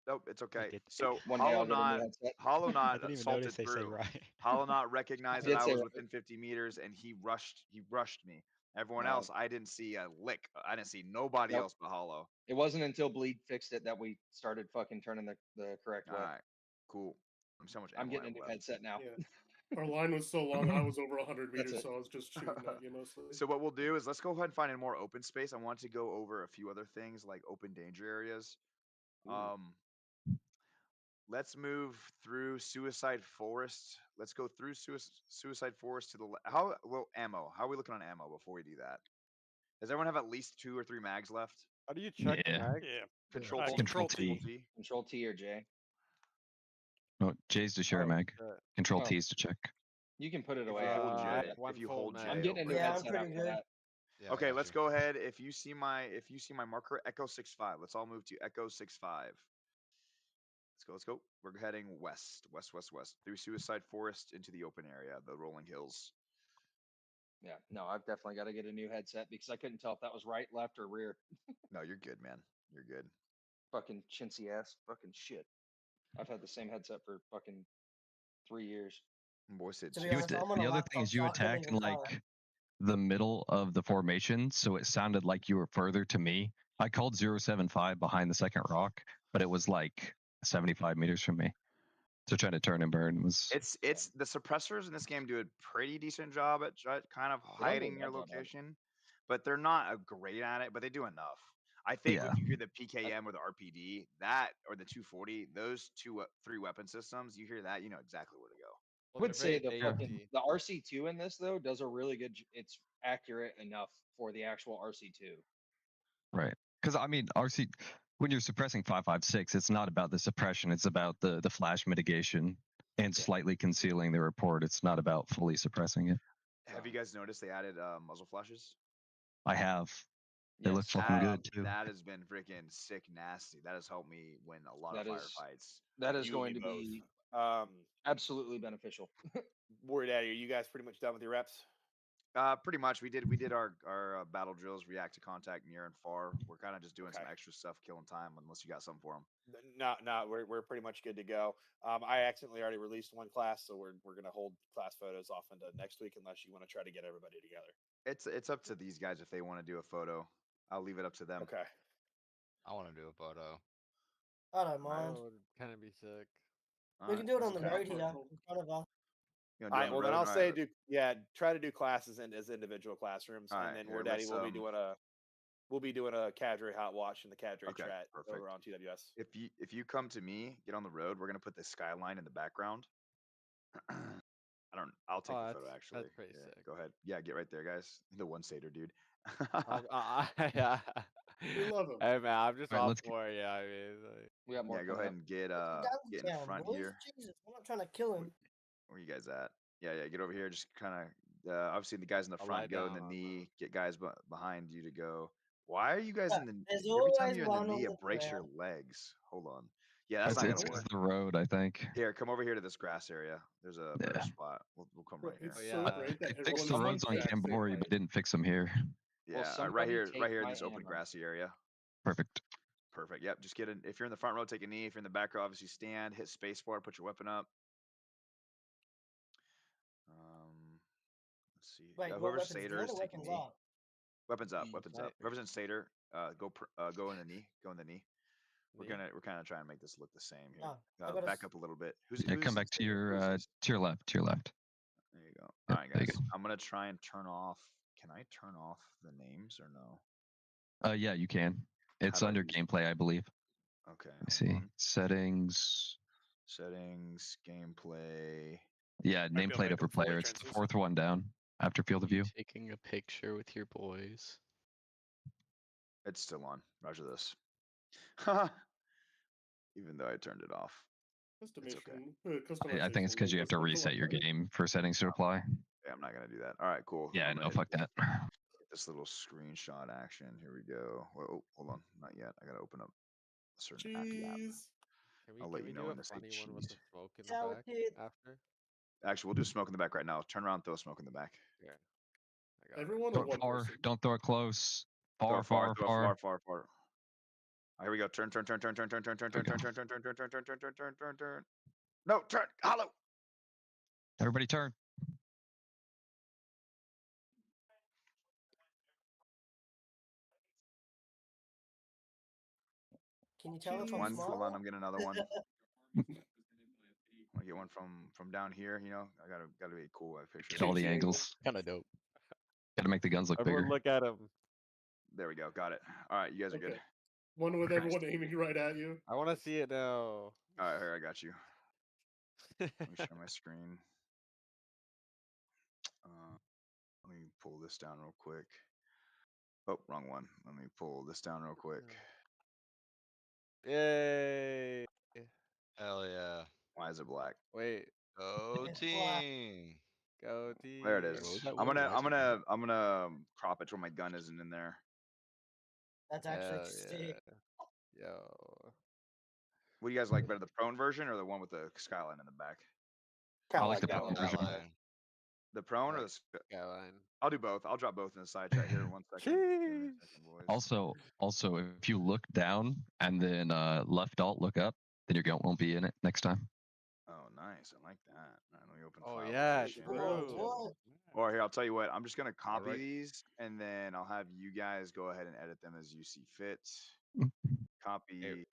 Nope, it's okay. So One day I'll get a new headset. Hollow Knot I didn't even assaulted notice they say through. right. Hollow Knot recognized I did that I say was right. within 50 meters, and he rushed me. Everyone No. else, I didn't see a lick. I didn't see nobody Nope. else but Hollow. It wasn't until Bleed fixed it that we started fucking turning the correct way. All right, cool. I'm so much. I'm ammo getting I a new left. headset now. Yeah. Our line was so long, I was over 100 That's meters, it. so I was just shooting at you mostly. So what we'll do is let's go ahead and find a more open space. I want to go over a few other things like open danger areas. Let's move through Suicide Forest. Let's go through Suicide Forest to the how well ammo. How are we looking on ammo before we do that? Does everyone have at least 2 or 3 mags left? How do you check Yeah. mag? Yeah. Control T. Control T. Control T or J. No, J's to share a mag. shit. Control Oh. T is to check. You can put it If away. you hold after J, you I get have it. one if you full hold J, mag. I'm getting a new Yeah, I'm headset pretty after good. that. Yeah, I okay, got let's you. go ahead. If you see my marker, Echo 6-5. Let's all move to Echo 6-5. Let's go. We're heading west through Suicide Forest into the open area, the rolling hills. Yeah, no, I've definitely got to get a new headset because I couldn't tell if that was right, left, or rear. No, you're good, man. You're good. Fucking chintzy ass. Fucking shit. I've had the same headset for fucking 3 years. Boy, said To be You honest, atta- I'm on the a other thing laptop, is you so I couldn't attacked in even tell. like the middle of the formation, so it sounded like you were further to me. I called 075 behind the second rock, but it was like 75 meters from me. So trying to turn and burn was. It's the suppressors in this game do a pretty decent job at kind of They don't do a hiding your bad job at it. location, but they're not great at it. But they do enough. I think Yeah. if you hear the PKM or the RPD, that or the 240, those 3 weapon systems, you hear that, you know exactly where to go. I would say the fucking the RC2 in this though does a really good. It's accurate enough for the actual RC2. Right. Because I mean, RC, when you're suppressing 5.56, it's not about the suppression. It's about the flash mitigation and slightly concealing the report. It's not about fully suppressing it. Have you guys noticed they added muzzle flashes? I have. They look fucking good too. That has been freaking sick nasty. That has helped me win a lot of firefights. That is You going and to me be absolutely beneficial. Word Daddy, are you guys pretty much done with your reps? Pretty much. We did our battle drills, react to contact near and far. We're kind of just doing some extra stuff, killing time, unless you got something for them. No, we're pretty much good to go. I accidentally already released one class, so we're gonna hold class photos off into next week unless you want to try to get everybody together. It's up to these guys if they want to do a photo. I'll leave it up to them. Okay. I want to do a photo. I don't That mind. would kind of be sick. We can do it on the okay. road here in front of us. You All wanna right. do it on Well, the then road? I'll All say right. try to do classes as individual classrooms, All and right, then here, Word Daddy let's, will be doing a cadre hot watch in the cadre Okay, chat perfect. over on TWS. If you come to me, get on the road. We're gonna put the skyline in the background. I'll take a photo actually. That's pretty sick. Go ahead. Yeah, get right there, guys. The one satyr dude. Yeah. We love him. Hey man, I'm just All right, off let's for it. Yeah, I mean, like, We got more. Yeah, go ahead and get Guns in down, front boys. here. Jesus, we're not trying to kill him. Where you guys at? Yeah, get over here. Just kind of obviously the guys in the I'll front lie go in down the on knee. Get guys behind you to go. Why are you guys Yeah, in the? there's Every time always you're in the one knee, on it the breaks your ground. legs. Hold on. Yeah, that's not It's gonna work. the road, I think. Here, come over here to this grass area. There's a better spot. We'll come right here. It's so great that They fixed everyone's the on roads on the exact same Cambori, height. but didn't fix them here. Yeah, right somebody here, take right here in my this open ammo. grassy area. Perfect. Perfect. Yep. Just get in. If you're in the front row, take a knee. If you're in the back row, obviously stand, hit spacebar, put your weapon up. Let's see. Wait, what Whoever's weapons Satyr down is or take a weapons knee. up? Weapons up. Weapons up. Whoever's in Satyr, go in the knee. Go in the knee. We're kind of trying to make this look the same here. I gotta Back up a little bit. Who's Come back to your left. To your left. There you go. Yep, All right, there you guys. I'm gonna try and turn off. Can I turn off the names or no? Yeah, you can. It's under gameplay, I believe. Okay. Let me see. Settings. Settings. Gameplay. Yeah, nameplate over player. It's the fourth one down after field of view. Taking a picture with your boys. It's still on. Roger this. Even though I turned it off. I think it's because you have to reset your game for settings to apply. Yeah, I'm not gonna do that. All right, cool. Yeah, no, fuck that. Get this little screenshot action. Here we go. Whoa, hold on, not yet. I gotta open up a certain app. I'll let you know when to say cheese. With the smoke in the back after. Actually, we'll do smoke in the back right now. Turn around, throw smoke in the back. Yeah. Everyone Throw it far. Don't throw it close. Far. Far. Here we go. Turn. No, turn. Hollow. Everybody turn. Can you tell if I'm One. smart? Hold on, I'm getting another one. I get one from down here. You know, I gotta be cool with pictures. Get all the angles. Kind of dope. Gotta make the guns look Everyone bigger. look at him. There we go. Got it. All right, you guys are good. Okay. One with everyone aiming right at you. I want to see it now. All right, here I got you. Let me share my screen. Let me pull this down real quick. Oh, wrong one. Let me pull this down real quick. Yay! Hell yeah. Why is it black? Wait. Go It's team. Go team. There it What is. was that I'm word? gonna Why is it I'm gonna crop it to where my gun isn't in there. That's actually Hell sick. yeah. Yo. What do you guys like better, the prone version or the one with the skyline in the back? Kind I of like the that prone one. version. Skyline. The prone or Like the Skyline. I'll do both. I'll drop both in the side chat here in 1 second. Give me a second, boys. Also, if you look down and then left alt look up, then your gun won't be in it next time. Oh, nice. I like that. All right, let me open Oh file yeah, location. true. Or here, I'll tell you what. I'm just gonna copy Alright. these, and then I'll have you guys go ahead and edit them as you see fit. Copy.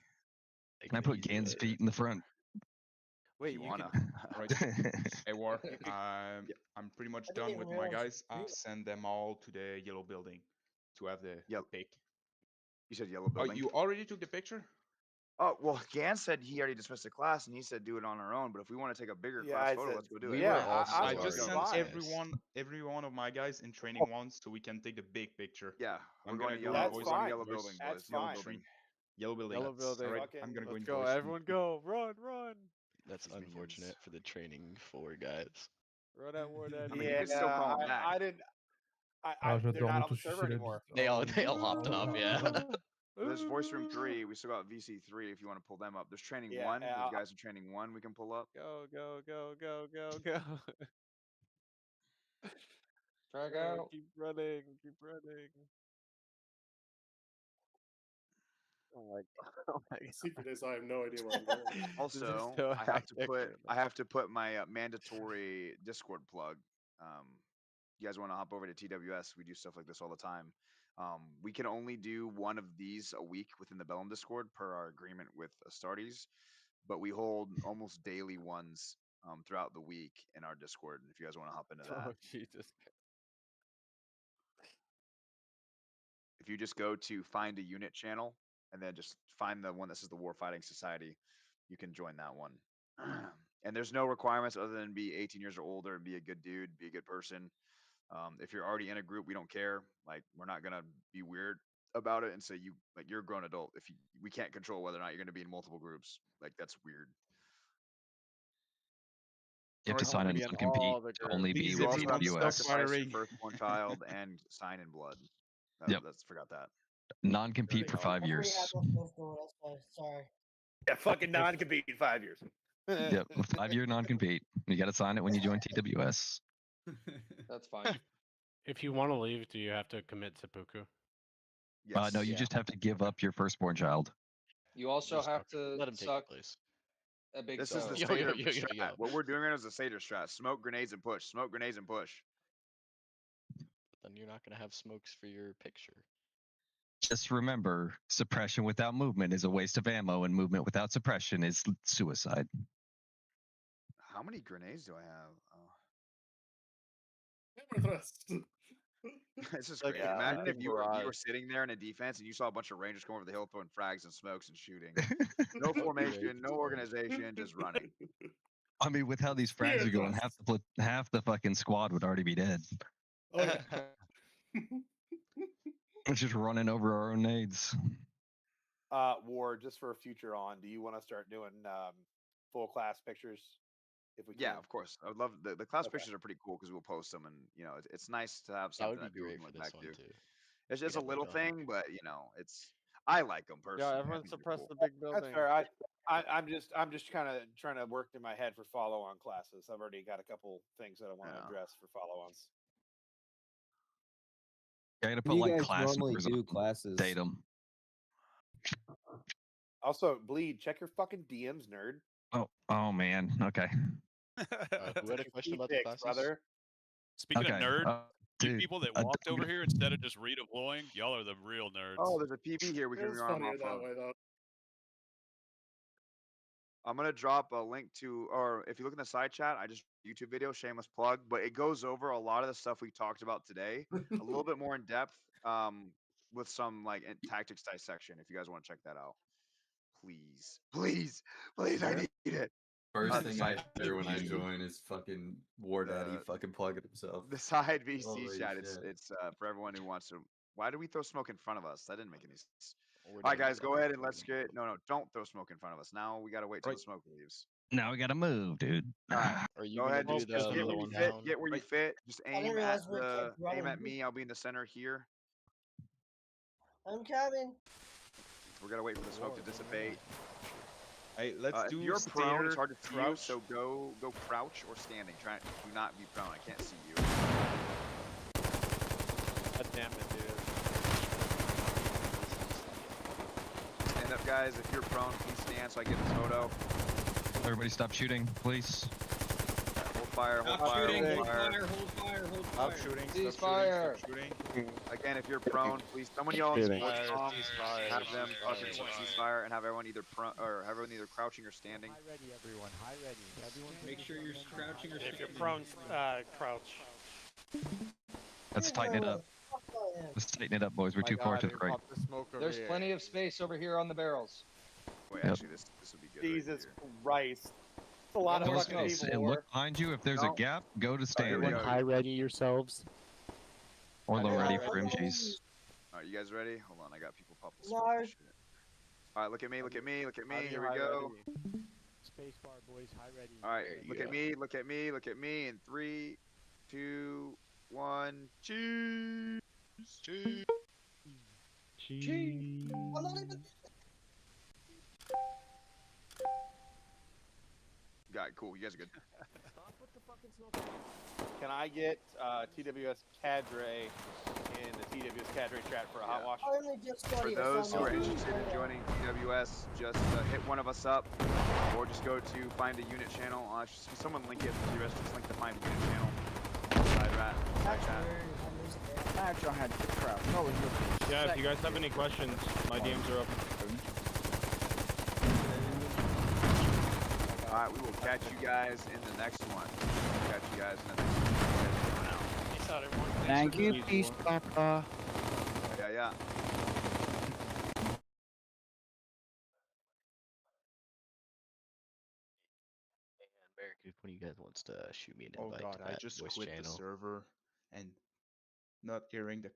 Can I put Gan's feet in the front? Wait, you you wanna? Right. Hey, War. I'm pretty much I didn't done even with my realize guys. I send them all to the yellow building to have the pick. You said yellow Oh, building. you already took the picture? Oh well, Gan said he already dismissed the class, and he said do it on our own. But if we want to take a bigger Yeah, class I photo, said- let's go do we it. were Yeah, also I just sent fine. every one of my guys in training once, so we can take the big picture. Yeah, I'm we're gonna going go. yellow. That's We're boys, going fine. yellow boys, building, boys. That's Yellow fine. building. Yellow building. Yellow building. Alright, Fucking- I'm gonna go Let's in go, voice. everyone go. Run. That's These minions. unfortunate for the training 4 guys. Run at War Daddy. I mean, you can still call them back. I didn't. They're not on the server anymore. They all hopped off, yeah. There's voice room 3. We still got VC3 if you want to pull them up. There's training Yeah, 1. yeah, If you guys are training 1, we can pull up. Go. Drag Oh, out. keep running. Oh my god. The secret is I have no idea what I'm doing. Also, so I have to hectic put right now. my mandatory Discord plug. You guys want to hop over to TWS? We do stuff like this all the time. We can only do one of these a week within the Bellum Discord per our agreement with Astartes, but we hold almost daily ones throughout the week in our Discord. If you guys want to hop into that, Oh Jesus. if you just go to find a unit channel and then just find the one that says the Warfighting Society, you can join that one. And there's no requirements other than be 18 years or older and be a good dude, be a good person. If you're already in a group, we don't care. Like, we're not gonna be weird about it and say you're a grown adult. If we can't control whether or not you're gonna be in multiple groups, like that's weird. You have to sign a non-compete to only be You with also have to TWS. sacrifice your firstborn child and sign in blood. Yep. Let's forgot that. Non-compete for 5 I've already years. had my first daughter, so sorry. Yeah, fucking non-compete in 5 years. Yep, 5-year non-compete. You got to sign it when you join TWS. That's fine. If you want to leave, do you have to commit seppuku? No, you just have to give up your firstborn child. You also have to Let him take suck your place. a big This is toe. the Seder strat. What we're doing right now is the Seder strat. Smoke grenades and push. Smoke grenades and push. Then you're not gonna have smokes for your picture. Just remember, suppression without movement is a waste of ammo, and movement without suppression is suicide. How many grenades do I have? Thrust. This is Like great. a Imagine if freaking you were barrage. sitting there in a defense and you saw a bunch of Rangers come over the hill throwing frags and smokes and shooting. No formation, no organization, just running. I mean, with how these frags are going, half the fucking squad would already be dead. Oh, yeah. It's just running over our own nades. War, just for a future on, do you want to start doing full class pictures? If we can? Yeah, of course. I would love the class Okay. pictures are pretty cool because we'll post them, and it's nice to have That would something be that people great can for look this back one to. too. It's just a We'd have, little like, thing, but I like them personally. Yeah, I everyone think they're suppress cool. the big building. That's fair. I'm just kind of trying to work in my head for follow-on classes. I've already got a couple things that I want to address for follow-ons. I gotta What put do you like guys class normally numbers do on classes? datum. Also, Bleed, check your fucking DMs, nerd. Oh man. Okay. Who had a question about the Picks, classes? brother. Speaking Okay, of nerd, you dude, people that walked over here instead of just redeploying, y'all are the real nerds. Oh, there's a PB here we It can was rearm funnier off that of. way, though. I'm gonna drop a link to, or if you look in the side chat, I just YouTube video, shameless plug, but it goes over a lot of the stuff we talked about today, a little bit more in depth, with some like tactics dissection. If you guys want to check that out, please, please, please, I need it. First thing I side hear when I VC join is fucking War Daddy fucking plugging himself. The side VC Holy chat. shit. It's for everyone who wants to. Why do we throw smoke in front of us? That didn't make any sense. We're All right, doing guys, go ahead and let's get. No, don't throw smoke in front of us. Now we gotta wait till the smoke leaves. Now we gotta move, dude. All right, Are you go gonna ahead. do Just the get where you fit. down? Get where you fit. Just I didn't aim realize at we kept the aim running. at me. I'll be in the center here. I'm coming. We're gonna wait for the smoke to dissipate. Hey, let's if do you're prone, it's hard to see you, crouch. so go crouch or standing. Do not be prone. I can't see you. God damn it, dude. Stand up, guys. If you're prone, please stand so I get this photo. Everybody stop shooting, please. Hold fire, hold Stop fire, shooting, hold fire. hold fire. Stop shooting. Cease Stop fire. shooting. Stop shooting. Again, if you're prone, please someone yell on Shooting. sports comms, Ceasefire, have them fucking ceasefire. ceasefire and have everyone either crouching or standing. High ready, everyone. High ready. Everyone. Make sure you're crouching or If you're standing. prone, crouch. Let's tighten it up. Let's tighten it up, boys. We're too far to the right. There's plenty of space over here on the barrels. Wait, Yep. actually, this would be good. Jesus Christ. It's a lot of More fucking space. people. Look behind you. If there's a gap, go to standing. Everyone High ready yourselves. Or low ready for MGs. All right, you guys ready? Hold on, I got people popping No. smoke and shit. All right, look at me, look at me, look at me. Here we go. Space bar, boys. High ready. All right, look at me, look at me, look at me. In 3, 2, 1, cheese. Cheese. I'm not even. Got it, cool. You guys are good. Can I get TWS cadre in the TWS cadre chat for a hot wash? I only just got For here, those so who I'm are not interested in really- joining TWS, just hit one of us up, or just go to find a unit channel. Someone link it. TWS just link the find a unit channel. Side chat. Actually, I had to crap. No, Yeah, if you guys have any questions, my DMs are open. All right, we will catch you guys in the next one. We'll catch you guys in the next one. Peace out, everyone. Thank you, peace, Papa. Yeah, yeah. America, if one of you guys wants to shoot me an Oh invite god, to I that just voice quit channel. the server and not hearing the